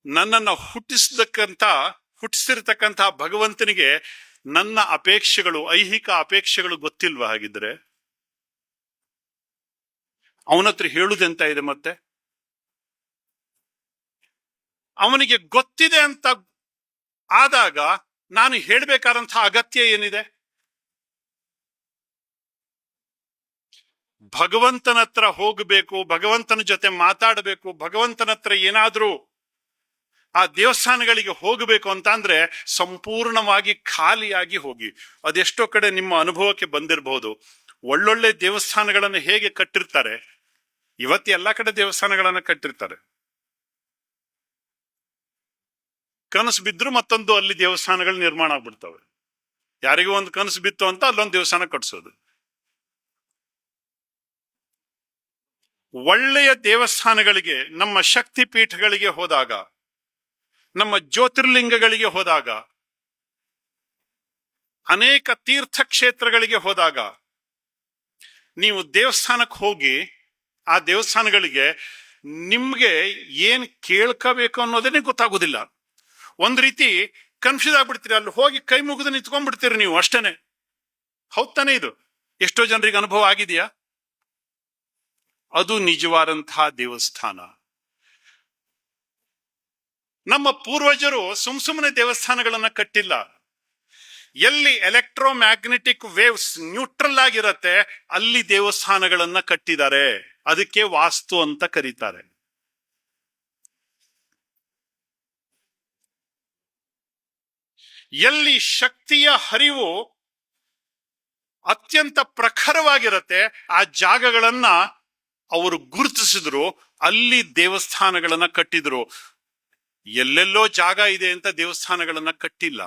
ನನ್ನನ್ನು ಹುಟ್ಟಿಸಿರ್ತಕ್ಕಂಥ ಭಗವಂತನಿಗೆ ನನ್ನ ಅಪೇಕ್ಷೆಗಳು, ಐಹಿಕ ಅಪೇಕ್ಷೆಗಳು ಗೊತ್ತಿಲ್ವಾ? ಹಾಗಿದ್ರೆ ಅವನತ್ರ ಹೇಳುದೆಂತ ಇದೆ? ಮತ್ತೆ ಅವನಿಗೆ ಗೊತ್ತಿದೆ ಅಂತ ಆದಾಗ ನಾನು ಹೇಳ್ಬೇಕಾದಂತಹ ಅಗತ್ಯ ಏನಿದೆ? ಭಗವಂತನ ಹತ್ರ ಹೋಗಬೇಕು, ಭಗವಂತನ ಜೊತೆ ಮಾತಾಡಬೇಕು, ಭಗವಂತನ ಹತ್ರ ಏನಾದ್ರೂ ಆ ದೇವಸ್ಥಾನಗಳಿಗೆ ಹೋಗಬೇಕು ಅಂತ ಅಂದ್ರೆ ಸಂಪೂರ್ಣವಾಗಿ ಖಾಲಿಯಾಗಿ ಹೋಗಿ. ಅದೆಷ್ಟೋ ಕಡೆ ನಿಮ್ಮ ಅನುಭವಕ್ಕೆ ಬಂದಿರಬಹುದು. ಒಳ್ಳೊಳ್ಳೆ ದೇವಸ್ಥಾನಗಳನ್ನು ಹೇಗೆ ಕಟ್ಟಿರ್ತಾರೆ, ಇವತ್ತು ಎಲ್ಲಾ ಕಡೆ ದೇವಸ್ಥಾನಗಳನ್ನ ಕಟ್ಟಿರ್ತಾರೆ. ಕನಸು ಬಿದ್ರು ಮತ್ತೊಂದು ಅಲ್ಲಿ ದೇವಸ್ಥಾನಗಳು ನಿರ್ಮಾಣ ಆಗ್ಬಿಡ್ತವೆ. ಯಾರಿಗೂ ಒಂದು ಕನಸು ಬಿತ್ತು ಅಂತ ಅಲ್ಲೊಂದು ದೇವಸ್ಥಾನ ಕಟ್ಸೋದು. ಒಳ್ಳೆಯ ದೇವಸ್ಥಾನಗಳಿಗೆ, ನಮ್ಮ ಶಕ್ತಿ ಪೀಠಗಳಿಗೆ ಹೋದಾಗ, ನಮ್ಮ ಜ್ಯೋತಿರ್ಲಿಂಗಗಳಿಗೆ ಹೋದಾಗ, ಅನೇಕ ತೀರ್ಥಕ್ಷೇತ್ರಗಳಿಗೆ ಹೋದಾಗ ನೀವು ದೇವಸ್ಥಾನಕ್ಕೆ ಹೋಗಿ ಆ ದೇವಸ್ಥಾನಗಳಿಗೆ ನಿಮ್ಗೆ ಏನ್ ಕೇಳ್ಕೋಬೇಕು ಅನ್ನೋದೇನೆ ಗೊತ್ತಾಗೋದಿಲ್ಲ. ಒಂದ್ ರೀತಿ ಕನ್ಫ್ಯೂಸ್ ಆಗ್ಬಿಡ್ತೀರಿ. ಅಲ್ಲಿ ಹೋಗಿ ಕೈ ಮುಗಿದು ನಿಂತ್ಕೊಂಡ್ಬಿಡ್ತೀರಿ ನೀವು, ಅಷ್ಟೇನೆ. ಹೌದ್ ತಾನೇ? ಇದು ಎಷ್ಟೋ ಜನರಿಗೆ ಅನುಭವ ಆಗಿದೆಯಾ? ಅದು ನಿಜವಾದಂತಹ ದೇವಸ್ಥಾನ. ನಮ್ಮ ಪೂರ್ವಜರು ಸುಮ್ಮನೆ ದೇವಸ್ಥಾನಗಳನ್ನ ಕಟ್ಟಿಲ್ಲ. ಎಲ್ಲಿ ಎಲೆಕ್ಟ್ರೋಮ್ಯಾಗ್ನೆಟಿಕ್ ವೇವ್ಸ್ ನ್ಯೂಟ್ರಲ್ ಆಗಿರತ್ತೆ ಅಲ್ಲಿ ದೇವಸ್ಥಾನಗಳನ್ನ ಕಟ್ಟಿದ್ದಾರೆ. ಅದಕ್ಕೆ ವಾಸ್ತು ಅಂತ ಕರೀತಾರೆ. ಎಲ್ಲಿ ಶಕ್ತಿಯ ಹರಿವು ಅತ್ಯಂತ ಪ್ರಖರವಾಗಿರತ್ತೆ ಆ ಜಾಗಗಳನ್ನ ಅವರು ಗುರುತಿಸಿದ್ರು, ಅಲ್ಲಿ ದೇವಸ್ಥಾನಗಳನ್ನ ಕಟ್ಟಿದ್ರು. ಎಲ್ಲೆಲ್ಲೋ ಜಾಗ ಇದೆ ಅಂತ ದೇವಸ್ಥಾನಗಳನ್ನ ಕಟ್ಟಿಲ್ಲ.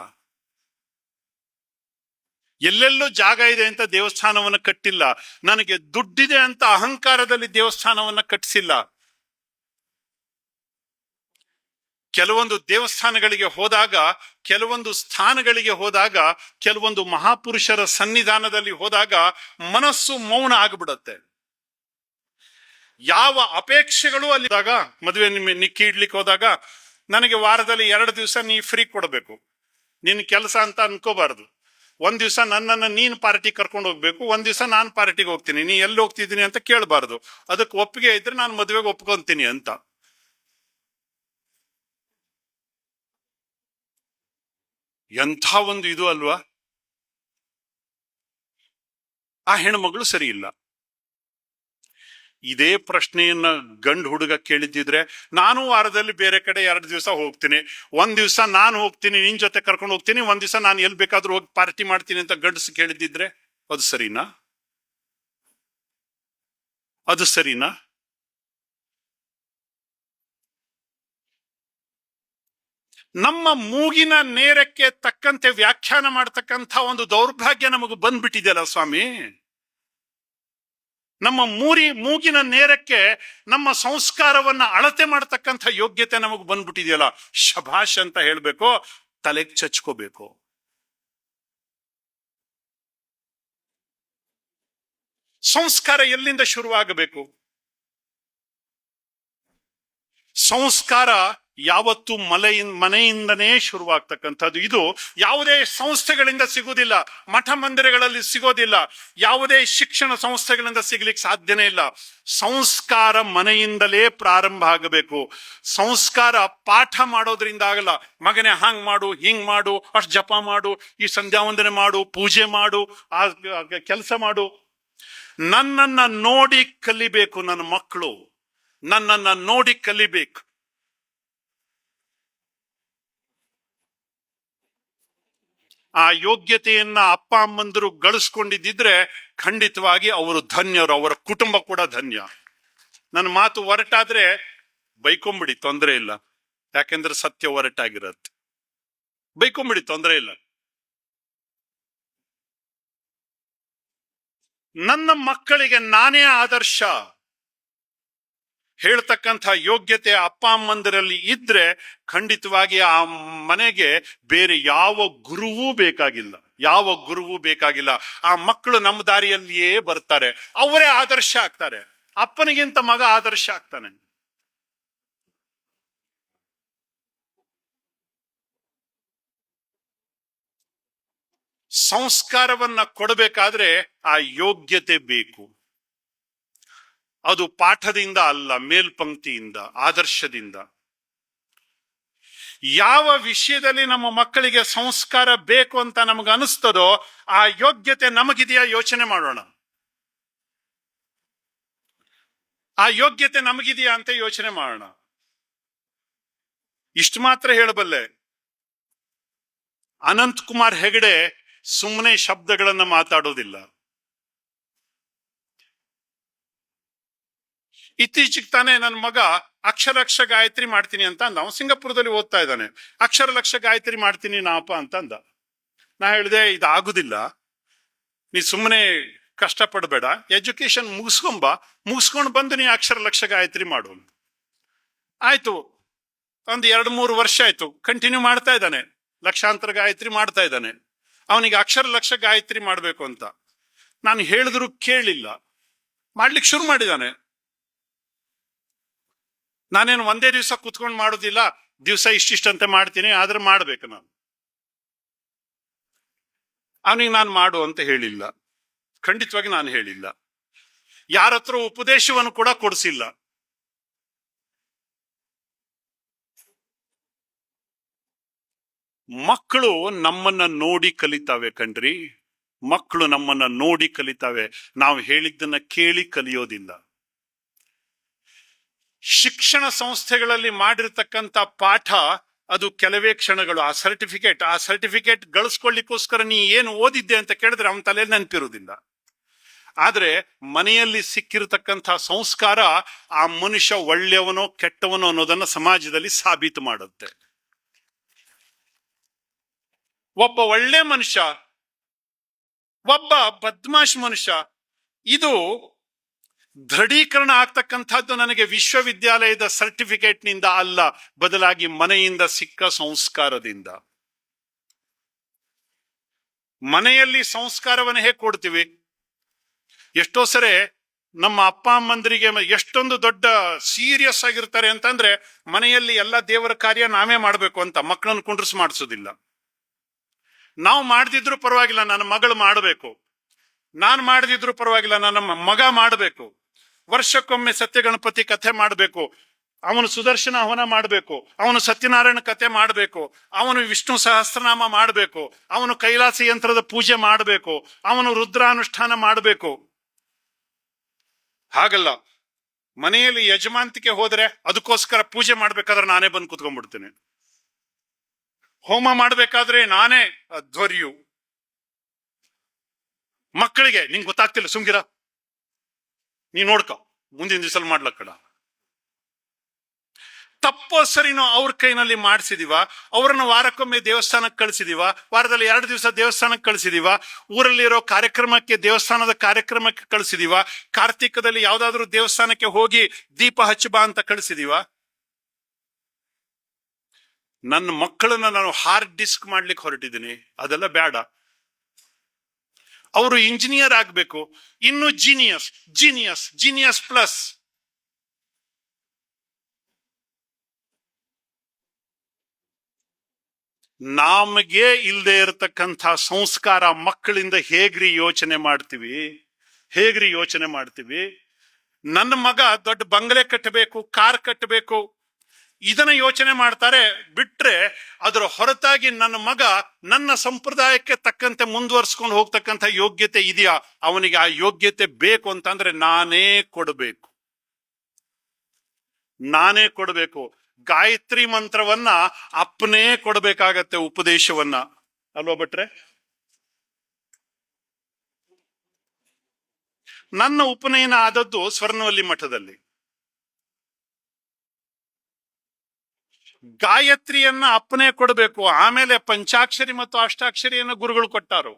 ಎಲ್ಲೆಲ್ಲೋ ಜಾಗ ಇದೆ ಅಂತ ದೇವಸ್ಥಾನವನ್ನ ಕಟ್ಟಿಲ್ಲ. ನನಗೆ ದುಡ್ಡಿದೆ ಅಂತ ಅಹಂಕಾರದಲ್ಲಿ ದೇವಸ್ಥಾನವನ್ನ ಕಟ್ಟಿಸಿಲ್ಲ. ಕೆಲವೊಂದು ದೇವಸ್ಥಾನಗಳಿಗೆ ಹೋದಾಗ, ಕೆಲವೊಂದು ಸ್ಥಾನಗಳಿಗೆ ಹೋದಾಗ, ಕೆಲವೊಂದು ಮಹಾಪುರುಷರ ಸನ್ನಿಧಾನದಲ್ಲಿ ಹೋದಾಗ ಮನಸ್ಸು ಮೌನ ಆಗಿಬಿಡತ್ತೆ. ಯಾವ ಅಪೇಕ್ಷೆಗಳು ಅಲ್ಲಿದ್ದಾಗ, ಮದುವೆ ನಿಕ್ಕಿ ಇಡ್ಲಿಕ್ಕೆ ಹೋದಾಗ ನನಗೆ ವಾರದಲ್ಲಿ 2 ದಿವಸ ನೀ ಫ್ರೀ ಕೊಡಬೇಕು, ನಿನ್ ಕೆಲಸ ಅಂತ ಅನ್ಕೋಬಾರ್ದು. ಒಂದ್ ದಿವಸ ನನ್ನನ್ನು ನೀನ್ ಪಾರ್ಟಿ ಕರ್ಕೊಂಡು ಹೋಗ್ಬೇಕು, ಒಂದ್ ದಿವಸ ನಾನ್ ಪಾರ್ಟಿಗೆ ಹೋಗ್ತೀನಿ, ನೀ ಎಲ್ಲಿ ಹೋಗ್ತಿದ್ದೀನಿ ಅಂತ ಕೇಳಬಾರ್ದು. ಅದಕ್ಕೆ ಒಪ್ಪಿಗೆ ಇದ್ರೆ ನಾನು ಮದುವೆಗೆ ಒಪ್ಕೊಂತೀನಿ ಅಂತ. ಎಂಥ ಒಂದು ಇದು ಅಲ್ವಾ? ಆ ಹೆಣ್ಮಗಳು ಸರಿ ಇಲ್ಲ. ಇದೇ ಪ್ರಶ್ನೆಯನ್ನ ಗಂಡು ಹುಡುಗ ಕೇಳಿದ್ದಿದ್ರೆ, ನಾನು ವಾರದಲ್ಲಿ ಬೇರೆ ಕಡೆ 2 ದಿವಸ ಹೋಗ್ತೀನಿ, ಒಂದ್ ದಿವಸ ನಾನು ಹೋಗ್ತೀನಿ ನಿನ್ ಜೊತೆ ಕರ್ಕೊಂಡು ಹೋಗ್ತೀನಿ, ಒಂದ್ ದಿವಸ ನಾನು ಎಲ್ಲಿ ಬೇಕಾದ್ರೂ ಹೋಗಿ ಪಾರ್ಟಿ ಮಾಡ್ತೀನಿ ಅಂತ ಗಂಡಸು ಕೇಳಿದ್ದಿದ್ರೆ ಅದು ಸರಿನಾ? ಅದು ಸರಿನಾ? ನಮ್ಮ ಮೂಗಿನ ನೇರಕ್ಕೆ ತಕ್ಕಂತೆ ವ್ಯಾಖ್ಯಾನ ಮಾಡ್ತಕ್ಕಂಥ ಒಂದು ದೌರ್ಭಾಗ್ಯ ನಮಗೆ ಬಂದ್ಬಿಟ್ಟಿದೆಯಲ್ಲ ಸ್ವಾಮಿ. ನಮ್ಮ ಮೂಗಿನ ನೇರಕ್ಕೆ ನಮ್ಮ ಸಂಸ್ಕಾರವನ್ನ ಅಳತೆ ಮಾಡ್ತಕ್ಕಂಥ ಯೋಗ್ಯತೆ ನಮಗೆ ಬಂದ್ಬಿಟ್ಟಿದೆಯಲ್ಲ. ಶಭಾಷ್ ಅಂತ ಹೇಳ್ಬೇಕು, ತಲೆಗೆ ಚಚ್ಕೋಬೇಕು. ಸಂಸ್ಕಾರ ಎಲ್ಲಿಂದ ಶುರುವಾಗಬೇಕು? ಸಂಸ್ಕಾರ ಯಾವತ್ತು ಮನೆಯಿಂದನೇ ಶುರುವಾಗ್ತಕ್ಕಂಥದ್ದು. ಇದು ಯಾವುದೇ ಸಂಸ್ಥೆಗಳಿಂದ ಸಿಗುವುದಿಲ್ಲ, ಮಠ ಮಂದಿರಗಳಲ್ಲಿ ಸಿಗೋದಿಲ್ಲ, ಯಾವುದೇ ಶಿಕ್ಷಣ ಸಂಸ್ಥೆಗಳಿಂದ ಸಿಗ್ಲಿಕ್ಕೆ ಸಾಧ್ಯನೇ ಇಲ್ಲ. ಸಂಸ್ಕಾರ ಮನೆಯಿಂದಲೇ ಪ್ರಾರಂಭ ಆಗಬೇಕು. ಸಂಸ್ಕಾರ ಪಾಠ ಮಾಡೋದ್ರಿಂದ ಆಗಲ್ಲ. ಮಗನೇ ಹಾಂಗ್ ಮಾಡು, ಹಿಂಗ್ ಮಾಡು, ಅಷ್ಟು ಜಪ ಮಾಡು, ಈ ಸಂಧ್ಯಾ ವಂದನೆ ಮಾಡು, ಪೂಜೆ ಮಾಡು, ಆ ಕೆಲಸ ಮಾಡು. ನನ್ನನ್ನ ನೋಡಿ ಕಲಿಬೇಕು ನನ್ನ ಮಕ್ಕಳು, ನನ್ನನ್ನ ನೋಡಿ ಕಲಿಬೇಕು. ಆ ಯೋಗ್ಯತೆಯನ್ನ ಅಪ್ಪ ಅಮ್ಮಂದರು ಗಳಿಸ್ಕೊಂಡಿದ್ದಿದ್ರೆ ಖಂಡಿತವಾಗಿ ಅವರು ಧನ್ಯರು, ಅವರ ಕುಟುಂಬ ಕೂಡ ಧನ್ಯ. ನನ್ನ ಮಾತು ಒರಟಾದ್ರೆ ಬೈಕೊಂಬಿಡಿ, ತೊಂದರೆ ಇಲ್ಲ. ಯಾಕೆಂದ್ರೆ ಸತ್ಯ ಒರಟಾಗಿರತ್ತೆ. ಬೈಕೊಂಬಿಡಿ, ತೊಂದರೆ ಇಲ್ಲ. ನನ್ನ ಮಕ್ಕಳಿಗೆ ನಾನೇ ಆದರ್ಶ ಹೇಳ್ತಕ್ಕಂಥ ಯೋಗ್ಯತೆ ಅಪ್ಪ ಅಮ್ಮಂದಿರಲ್ಲಿ ಇದ್ರೆ ಖಂಡಿತವಾಗಿ ಆ ಮನೆಗೆ ಬೇರೆ ಯಾವ ಗುರುವೂ ಬೇಕಾಗಿಲ್ಲ, ಯಾವ ಗುರುವೂ ಬೇಕಾಗಿಲ್ಲ. ಆ ಮಕ್ಕಳು ನಮ್ಮ ದಾರಿಯಲ್ಲಿಯೇ ಬರ್ತಾರೆ, ಅವರೇ ಆದರ್ಶ ಆಗ್ತಾರೆ. ಅಪ್ಪನಿಗಿಂತ ಮಗ ಆದರ್ಶ ಆಗ್ತಾನೆ. ಸಂಸ್ಕಾರವನ್ನ ಕೊಡಬೇಕಾದ್ರೆ ಆ ಯೋಗ್ಯತೆ ಬೇಕು. ಅದು ಪಾಠದಿಂದ ಅಲ್ಲ, ಮೇಲ್ಪಂಕ್ತಿಯಿಂದ, ಆದರ್ಶದಿಂದ. ಯಾವ ವಿಷಯದಲ್ಲಿ ನಮ್ಮ ಮಕ್ಕಳಿಗೆ ಸಂಸ್ಕಾರ ಬೇಕು ಅಂತ ನಮಗೆ ಅನಿಸ್ತದೋ ಆ ಯೋಗ್ಯತೆ ನಮಗಿದೆಯಾ ಯೋಚನೆ ಮಾಡೋಣ. ಆ ಯೋಗ್ಯತೆ ನಮಗಿದೆಯಾ ಅಂತ ಯೋಚನೆ ಮಾಡೋಣ. ಇಷ್ಟು ಮಾತ್ರ ಹೇಳಬಲ್ಲೆ, ಅನಂತ್ ಕುಮಾರ್ ಹೆಗಡೆ ಸುಮ್ಮನೆ ಶಬ್ದಗಳನ್ನ ಮಾತಾಡೋದಿಲ್ಲ. ಇತ್ತೀಚೆಗೆ ತಾನೇ ನನ್ನ ಮಗ ಅಕ್ಷರಲಕ್ಷ ಗಾಯತ್ರಿ ಮಾಡ್ತೀನಿ ಅಂತ ಅಂದ. ಅವನು ಸಿಂಗಾಪುರದಲ್ಲಿ ಓದ್ತಾ ಇದ್ದಾನೆ. ಅಕ್ಷರಲಕ್ಷ ಗಾಯತ್ರಿ ಮಾಡ್ತೀನಿ ನಾಪ ಅಂತ ಅಂದ. ನಾ ಹೇಳಿದೆ, ಇದಾಗುದಿಲ್ಲ, ನೀ ಸುಮ್ಮನೆ ಕಷ್ಟಪಡಬೇಡ, ಎಜುಕೇಶನ್ ಮುಗಿಸ್ಕೊಂಡು ಬಂದು ನೀ ಅಕ್ಷರಲಕ್ಷ ಗಾಯತ್ರಿ ಮಾಡು. ಆಯ್ತು, ಒಂದು 2-3 ವರ್ಷ ಆಯ್ತು, ಕಂಟಿನ್ಯೂ ಮಾಡ್ತಾ ಇದ್ದಾನೆ, ಲಕ್ಷಾಂತರ ಗಾಯತ್ರಿ ಮಾಡ್ತಾ ಇದ್ದಾನೆ. ಅವನಿಗೆ ಅಕ್ಷರಲಕ್ಷ ಗಾಯತ್ರಿ ಮಾಡಬೇಕು ಅಂತ ನಾನು ಹೇಳಿದ್ರು ಕೇಳಿಲ್ಲ, ಮಾಡ್ಲಿಕ್ಕೆ ಶುರು ಮಾಡಿದ್ದಾನೆ. ನಾನೇನು ಒಂದೇ ದಿವಸ ಕುತ್ಕೊಂಡು ಮಾಡೋದಿಲ್ಲ, ದಿವಸ ಇಷ್ಟಿಷ್ಟಂತೆ ಮಾಡ್ತೀನಿ, ಆದ್ರೆ ಮಾಡ್ಬೇಕು ನಾನು. ಅವನಿಗೆ ನಾನು ಮಾಡು ಅಂತ ಹೇಳಿಲ್ಲ, ಖಂಡಿತವಾಗಿ ನಾನು ಹೇಳಿಲ್ಲ. ಯಾರ ಹತ್ರ ಉಪದೇಶವನ್ನು ಕೂಡ ಕೊಡಿಸಿಲ್ಲ. ಮಕ್ಕಳು ನಮ್ಮನ್ನ ನೋಡಿ ಕಲಿತಾವೆ ಕಣ್ರಿ, ಮಕ್ಕಳು ನಮ್ಮನ್ನ ನೋಡಿ ಕಲಿತಾವೆ, ನಾವು ಹೇಳಿದ್ದನ್ನ ಕೇಳಿ ಕಲಿಯೋದಿಲ್ಲ. ಶಿಕ್ಷಣ ಸಂಸ್ಥೆಗಳಲ್ಲಿ ಮಾಡಿರ್ತಕ್ಕಂಥ ಪಾಠ ಅದು ಕೆಲವೇ ಕ್ಷಣಗಳು. ಆ ಸರ್ಟಿಫಿಕೇಟ್ ಗಳಿಸ್ಕೊಳ್ಳಿಕ್ಕೋಸ್ಕರ ನೀ ಏನು ಓದಿದ್ದೆ ಅಂತ ಕೇಳಿದ್ರೆ ಅವನ ತಲೆಯಲ್ಲಿ ನೆನಪಿರುವುದಿಲ್ಲ. ಆದ್ರೆ ಮನೆಯಲ್ಲಿ ಸಿಕ್ಕಿರತಕ್ಕಂಥ ಸಂಸ್ಕಾರ ಆ ಮನುಷ್ಯ ಒಳ್ಳೆಯವನೋ ಕೆಟ್ಟವನೋ ಅನ್ನೋದನ್ನ ಸಮಾಜದಲ್ಲಿ ಸಾಬೀತು ಮಾಡುತ್ತೆ. ಒಬ್ಬ ಒಳ್ಳೆ ಮನುಷ್ಯ, ಒಬ್ಬ ಬದ್ಮಾಶ್ ಮನುಷ್ಯ, ಇದು ದೃಢೀಕರಣ ಆಗ್ತಕ್ಕಂಥದ್ದು ನನಗೆ ವಿಶ್ವವಿದ್ಯಾಲಯದ ಸರ್ಟಿಫಿಕೇಟ್ ನಿಂದ ಅಲ್ಲ, ಬದಲಾಗಿ ಮನೆಯಿಂದ ಸಿಕ್ಕ ಸಂಸ್ಕಾರದಿಂದ. ಮನೆಯಲ್ಲಿ ಸಂಸ್ಕಾರವನ್ನು ಹೇಗೆ ಕೊಡ್ತೀವಿ? ಎಷ್ಟೋ ಸರಿ ನಮ್ಮ ಅಪ್ಪ ಅಮ್ಮಂದರಿಗೆ ಎಷ್ಟೊಂದು ದೊಡ್ಡ ಸೀರಿಯಸ್ ಆಗಿರ್ತಾರೆ ಅಂತಂದ್ರೆ ಮನೆಯಲ್ಲಿ ಎಲ್ಲ ದೇವರ ಕಾರ್ಯ ನಾವೇ ಮಾಡ್ಬೇಕು ಅಂತ ಮಕ್ಕಳನ್ನು ಕುಂಡ್ರಿಸಿ ಮಾಡಿಸೋದಿಲ್ಲ. ನಾವು ಮಾಡದಿದ್ರು ಪರವಾಗಿಲ್ಲ, ನನ್ನ ಮಗಳು ಮಾಡಬೇಕು, ನಾನು ಮಾಡದಿದ್ರು ಪರವಾಗಿಲ್ಲ, ನನ್ನ ಮಗ ಮಾಡಬೇಕು, ವರ್ಷಕ್ಕೊಮ್ಮೆ ಸತ್ಯ ಗಣಪತಿ ಕಥೆ ಮಾಡಬೇಕು, ಅವನು ಸುದರ್ಶನ ಹವನ ಮಾಡಬೇಕು, ಅವನು ಸತ್ಯನಾರಾಯಣ ಕಥೆ ಮಾಡಬೇಕು, ಅವನು ವಿಷ್ಣು ಸಹಸ್ರನಾಮ ಮಾಡಬೇಕು, ಅವನು ಕೈಲಾಸ ಯಂತ್ರದ ಪೂಜೆ ಮಾಡಬೇಕು, ಅವನು ರುದ್ರಾನುಷ್ಠಾನ ಮಾಡಬೇಕು. ಹಾಗಲ್ಲ, ಮನೆಯಲ್ಲಿ ಯಜಮಾಂತಿಕೆ ಹೋದ್ರೆ ಅದಕ್ಕೋಸ್ಕರ ಪೂಜೆ ಮಾಡ್ಬೇಕಾದ್ರೆ ನಾನೇ ಬಂದು ಕುತ್ಕೊಂಡ್ಬಿಡ್ತೇನೆ, ಹೋಮ ಮಾಡ್ಬೇಕಾದ್ರೆ ನಾನೇ ಧ್ವರ್ಯು. ಮಕ್ಕಳಿಗೆ ನಿಂಗೆ ಗೊತ್ತಾಗ್ತಿಲ್ಲ, ಸುಮ್ಗಿರ, ನೀ ನೋಡ್ಕೊ, ಮುಂದಿನ ದಿವಸ ಮಾಡ್ಲಕ್ಕಡ. ತಪ್ಪೋ ಸರಿನೋ ಅವ್ರ ಕೈನಲ್ಲಿ ಮಾಡಿಸಿದೀವ, ಅವರನ್ನು ವಾರಕ್ಕೊಮ್ಮೆ ದೇವಸ್ಥಾನಕ್ಕೆ ಕಳಿಸಿದೀವ, ವಾರದಲ್ಲಿ 2 ದಿವಸ ದೇವಸ್ಥಾನಕ್ಕೆ ಕಳಿಸಿದೀವ, ಊರಲ್ಲಿರೋ ಕಾರ್ಯಕ್ರಮಕ್ಕೆ, ದೇವಸ್ಥಾನದ ಕಾರ್ಯಕ್ರಮಕ್ಕೆ ಕಳಿಸಿದೀವ, ಕಾರ್ತಿಕದಲ್ಲಿ ಯಾವ್ದಾದ್ರು ದೇವಸ್ಥಾನಕ್ಕೆ ಹೋಗಿ ದೀಪ ಹಚ್ಚಬಾ ಅಂತ ಕಳಿಸಿದೀವ. ನನ್ನ ಮಕ್ಕಳನ್ನ ನಾನು ಹಾರ್ಡ್ ಡಿಸ್ಕ್ ಮಾಡ್ಲಿಕ್ಕೆ ಹೊರಟಿದ್ದೀನಿ, ಅದೆಲ್ಲ ಬೇಡ. ಅವರು ಇಂಜಿನಿಯರ್ ಆಗ್ಬೇಕು, ಇನ್ನು ಜೀನಿಯಸ್ ಪ್ಲಸ್. ನಮಗೆ ಇಲ್ಲದೆ ಇರತಕ್ಕಂಥ ಸಂಸ್ಕಾರ ಮಕ್ಕಳಿಂದ ಹೇಗ್ರಿ ಯೋಚನೆ ಮಾಡ್ತೀವಿ? ನನ್ನ ಮಗ ದೊಡ್ಡ ಬಂಗಲೆ ಕಟ್ಟಬೇಕು, ಕಾರ್ ಕಟ್ಟಬೇಕು, ಇದನ್ನ ಯೋಚನೆ ಮಾಡ್ತಾರೆ ಬಿಟ್ರೆ ಅದರ ಹೊರತಾಗಿ ನನ್ನ ಮಗ ನನ್ನ ಸಂಪ್ರದಾಯಕ್ಕೆ ತಕ್ಕಂತೆ ಮುಂದುವರ್ಸ್ಕೊಂಡು ಹೋಗ್ತಕ್ಕಂಥ ಯೋಗ್ಯತೆ ಇದೆಯಾ? ಅವನಿಗೆ ಆ ಯೋಗ್ಯತೆ ಬೇಕು ಅಂತಂದ್ರೆ ನಾನೇ ಕೊಡಬೇಕು. ಗಾಯತ್ರಿ ಮಂತ್ರವನ್ನ ಅಪ್ಪನೇ ಕೊಡಬೇಕಾಗತ್ತೆ, ಉಪದೇಶವನ್ನ, ಅಲ್ವಾ ಭಟ್ರೆ? ನನ್ನ ಉಪನಯನ ಆದದ್ದು ಸ್ವರ್ಣವಲ್ಲಿ ಮಠದಲ್ಲಿ. ಗಾಯತ್ರಿಯನ್ನ ಅಪ್ಪನೇ ಕೊಡಬೇಕು, ಆಮೇಲೆ ಪಂಚಾಕ್ಷರಿ ಮತ್ತು ಅಷ್ಟಾಕ್ಷರಿಯನ್ನು ಗುರುಗಳು ಕೊಟ್ಟಾರು.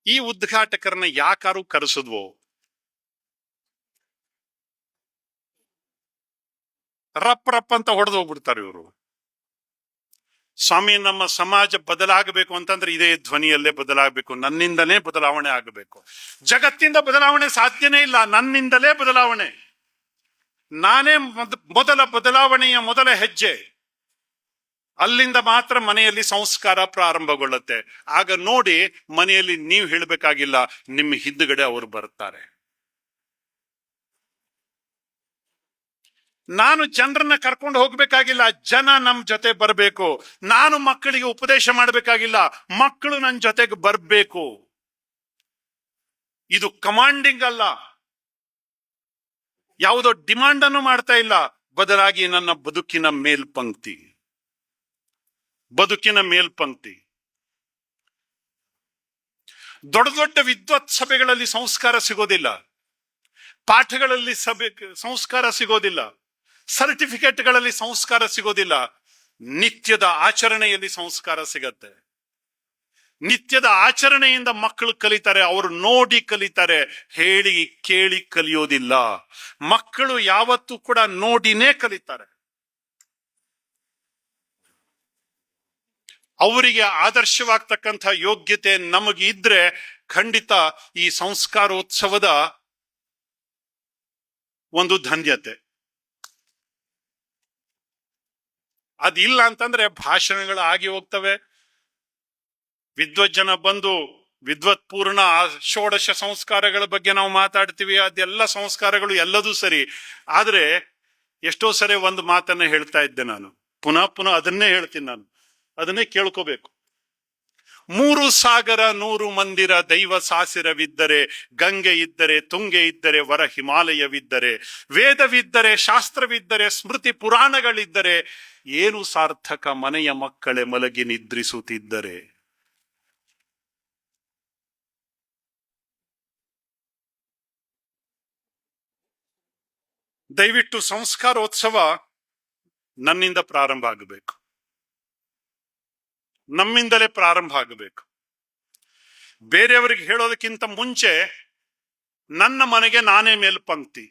ಈ ಉದ್ಘಾಟಕರನ್ನ ಯಾಕಾರು ಕರೆಸಿದ್ವೋ? ರಪ್ ಅಂತ ಹೊಡೆದು ಹೋಗ್ಬಿಡ್ತಾರೆ ಇವರು. ಸ್ವಾಮಿ, ನಮ್ಮ ಸಮಾಜ ಬದಲಾಗಬೇಕು ಅಂತಂದ್ರೆ ಇದೇ ಧ್ವನಿಯಲ್ಲೇ ಬದಲಾಗಬೇಕು, ನನ್ನಿಂದಲೇ ಬದಲಾವಣೆ ಆಗಬೇಕು. ಜಗತ್ತಿಂದ ಬದಲಾವಣೆ ಸಾಧ್ಯನೇ ಇಲ್ಲ, ನನ್ನಿಂದಲೇ ಬದಲಾವಣೆ. ನಾನೇ ಮೊದಲ ಬದಲಾವಣೆಯ ಮೊದಲ ಹೆಜ್ಜೆ. ಅಲ್ಲಿಂದ ಮಾತ್ರ ಮನೆಯಲ್ಲಿ ಸಂಸ್ಕಾರ ಪ್ರಾರಂಭಗೊಳ್ಳುತ್ತೆ. ಆಗ ನೋಡಿ, ಮನೆಯಲ್ಲಿ ನೀವು ಹೇಳಬೇಕಾಗಿಲ್ಲ, ನಿಮ್ಮ ಹಿಂದುಗಡೆ ಅವರು ಬರ್ತಾರೆ. ನಾನು ಜನರನ್ನ ಕರ್ಕೊಂಡು ಹೋಗ್ಬೇಕಾಗಿಲ್ಲ, ಜನ ನಮ್ ಜೊತೆ ಬರಬೇಕು. ನಾನು ಮಕ್ಕಳಿಗೆ ಉಪದೇಶ ಮಾಡಬೇಕಾಗಿಲ್ಲ, ಮಕ್ಕಳು ನನ್ನ ಜೊತೆಗೆ ಬರಬೇಕು. ಇದು ಕಮಾಂಡಿಂಗ್ ಅಲ್ಲ, ಯಾವುದೋ ಡಿಮಾಂಡ್ ಅನ್ನು ಮಾಡ್ತಾ ಇಲ್ಲ, ಬದಲಾಗಿ ನನ್ನ ಬದುಕಿನ ಮೇಲ್ಪಂಕ್ತಿ. ದೊಡ್ಡ ದೊಡ್ಡ ವಿದ್ವತ್ ಸಭೆಗಳಲ್ಲಿ ಸಂಸ್ಕಾರ ಸಿಗೋದಿಲ್ಲ, ಪಾಠಗಳಲ್ಲಿ ಸಂಸ್ಕಾರ ಸಿಗೋದಿಲ್ಲ, ಸರ್ಟಿಫಿಕೇಟ್ಗಳಲ್ಲಿ ಸಂಸ್ಕಾರ ಸಿಗೋದಿಲ್ಲ. ನಿತ್ಯದ ಆಚರಣೆಯಲ್ಲಿ ಸಂಸ್ಕಾರ ಸಿಗತ್ತೆ. ನಿತ್ಯದ ಆಚರಣೆಯಿಂದ ಮಕ್ಕಳು ಕಲಿತಾರೆ, ಅವರು ನೋಡಿ ಕಲಿತಾರೆ, ಹೇಳಿ ಕೇಳಿ ಕಲಿಯೋದಿಲ್ಲ. ಮಕ್ಕಳು ಯಾವತ್ತೂ ಕೂಡ ನೋಡಿನೇ ಕಲಿತಾರೆ. ಅವರಿಗೆ ಆದರ್ಶವಾಗ್ತಕ್ಕಂಥ ಯೋಗ್ಯತೆ ನಮಗಿದ್ರೆ ಖಂಡಿತ ಈ ಸಂಸ್ಕಾರೋತ್ಸವದ ಒಂದು ಧನ್ಯತೆ. ಅದಿಲ್ಲ ಅಂತಂದ್ರೆ ಭಾಷಣಗಳು ಆಗಿ ಹೋಗ್ತವೆ. ವಿದ್ವಜ್ಜನ ಬಂದು ವಿದ್ವತ್ ಪೂರ್ಣ ಷೋಡಶ ಸಂಸ್ಕಾರಗಳ ಬಗ್ಗೆ ನಾವು ಮಾತಾಡ್ತೀವಿ, ಅದೆಲ್ಲ ಸಂಸ್ಕಾರಗಳು ಎಲ್ಲದೂ ಸರಿ. ಆದ್ರೆ ಎಷ್ಟೋ ಸರಿ ಒಂದು ಮಾತನ್ನ ಹೇಳ್ತಾ ಇದ್ದೆ ನಾನು, ಪುನಃ ಪುನಃ ಅದನ್ನೇ ಹೇಳ್ತೀನಿ, ನಾನು ಅದನ್ನೇ ಕೇಳ್ಕೋಬೇಕು. 3 ಸಾಗರ 100 ಮಂದಿರ ದೈವ ಸಾಸಿರವಿದ್ದರೆ, ಗಂಗೆ ಇದ್ದರೆ ತುಂಗೆ ಇದ್ದರೆ ವರ ಹಿಮಾಲಯವಿದ್ದರೆ, ವೇದವಿದ್ದರೆ ಶಾಸ್ತ್ರವಿದ್ದರೆ ಸ್ಮೃತಿ ಪುರಾಣಗಳಿದ್ದರೆ, ಏನು ಸಾರ್ಥಕ ಮನೆಯ ಮಕ್ಕಳೇ ಮಲಗಿ ನಿದ್ರಿಸುತ್ತಿದ್ದರೆ. ದಯವಿಟ್ಟು ಸಂಸ್ಕಾರೋತ್ಸವ ನನ್ನಿಂದ ಪ್ರಾರಂಭ ಆಗಬೇಕು, ನಮ್ಮಿಂದಲೇ ಪ್ರಾರಂಭ ಆಗಬೇಕು. ಬೇರೆಯವರಿಗೆ ಹೇಳೋದಕ್ಕಿಂತ ಮುಂಚೆ ನನ್ನ ಮನೆಗೆ ನಾನೇ ಮೇಲ್ಪಂಕ್ತಿ.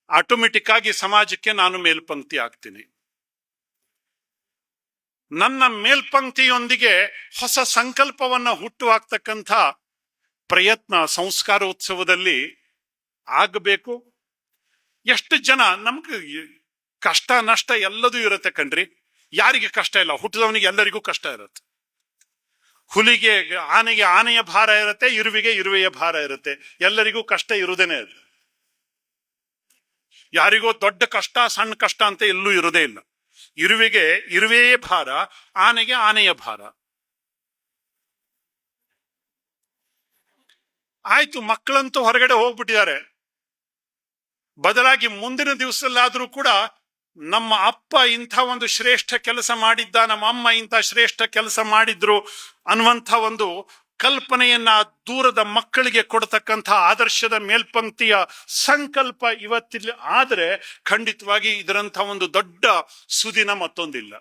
ಆಟೋಮೆಟಿಕ್ ಆಗಿ ಸಮಾಜಕ್ಕೆ ನಾನು ಮೇಲ್ಪಂಕ್ತಿ ಆಗ್ತೀನಿ. ನನ್ನ ಮೇಲ್ಪಂಕ್ತಿಯೊಂದಿಗೆ ಹೊಸ ಸಂಕಲ್ಪವನ್ನ ಹುಟ್ಟುಹಾಕ್ತಕ್ಕಂಥ ಪ್ರಯತ್ನ ಸಂಸ್ಕಾರೋತ್ಸವದಲ್ಲಿ ಆಗಬೇಕು. ಎಷ್ಟು ಜನ, ನಮ್ಗೆ ಕಷ್ಟ ನಷ್ಟ ಎಲ್ಲದೂ ಇರುತ್ತೆ ಕಣ್ರಿ. ಯಾರಿಗೆ ಕಷ್ಟ ಇಲ್ಲ? ಹುಟ್ಟಿದವನಿಗೆ ಎಲ್ಲರಿಗೂ ಕಷ್ಟ ಇರುತ್ತೆ. ಹುಲಿಗೆ ಆನೆಗೆ ಆನೆಯ ಭಾರ ಇರುತ್ತೆ, ಇರುವೆಗೆ ಇರುವೆಯ ಭಾರ ಇರುತ್ತೆ. ಎಲ್ಲರಿಗೂ ಕಷ್ಟ ಇರುವುದೇನೆ ಅದು. ಯಾರಿಗೋ ದೊಡ್ಡ ಕಷ್ಟ ಸಣ್ಣ ಕಷ್ಟ ಅಂತ ಎಲ್ಲೂ ಇರುವುದೇ ಇಲ್ಲ. ಇರುವೆಗೆ ಇರುವೆಯೇ ಭಾರ, ಆನೆಗೆ ಆನೆಯ ಭಾರ. ಆಯ್ತು, ಮಕ್ಕಳಂತೂ ಹೊರಗಡೆ ಹೋಗ್ಬಿಟ್ಟಿದ್ದಾರೆ. ಬದಲಾಗಿ ಮುಂದಿನ ದಿವಸದಲ್ಲಾದ್ರೂ ಕೂಡ ನಮ್ಮ ಅಪ್ಪ ಇಂಥ ಒಂದು ಶ್ರೇಷ್ಠ ಕೆಲಸ ಮಾಡಿದ್ದ, ನಮ್ಮ ಅಮ್ಮ ಇಂಥ ಶ್ರೇಷ್ಠ ಕೆಲಸ ಮಾಡಿದ್ರು ಅನ್ನುವಂಥ ಒಂದು ಕಲ್ಪನೆಯನ್ನ ದೂರದ ಮಕ್ಕಳಿಗೆ ಕೊಡ್ತಕ್ಕಂಥ ಆದರ್ಶದ ಮೇಲ್ಪಂಕ್ತಿಯ ಸಂಕಲ್ಪ ಇವತ್ತಿಲ್ಲಿ ಆದ್ರೆ ಖಂಡಿತವಾಗಿ ಇದರಂಥ ಒಂದು ದೊಡ್ಡ ಸುದಿನ ಮತ್ತೊಂದಿಲ್ಲ.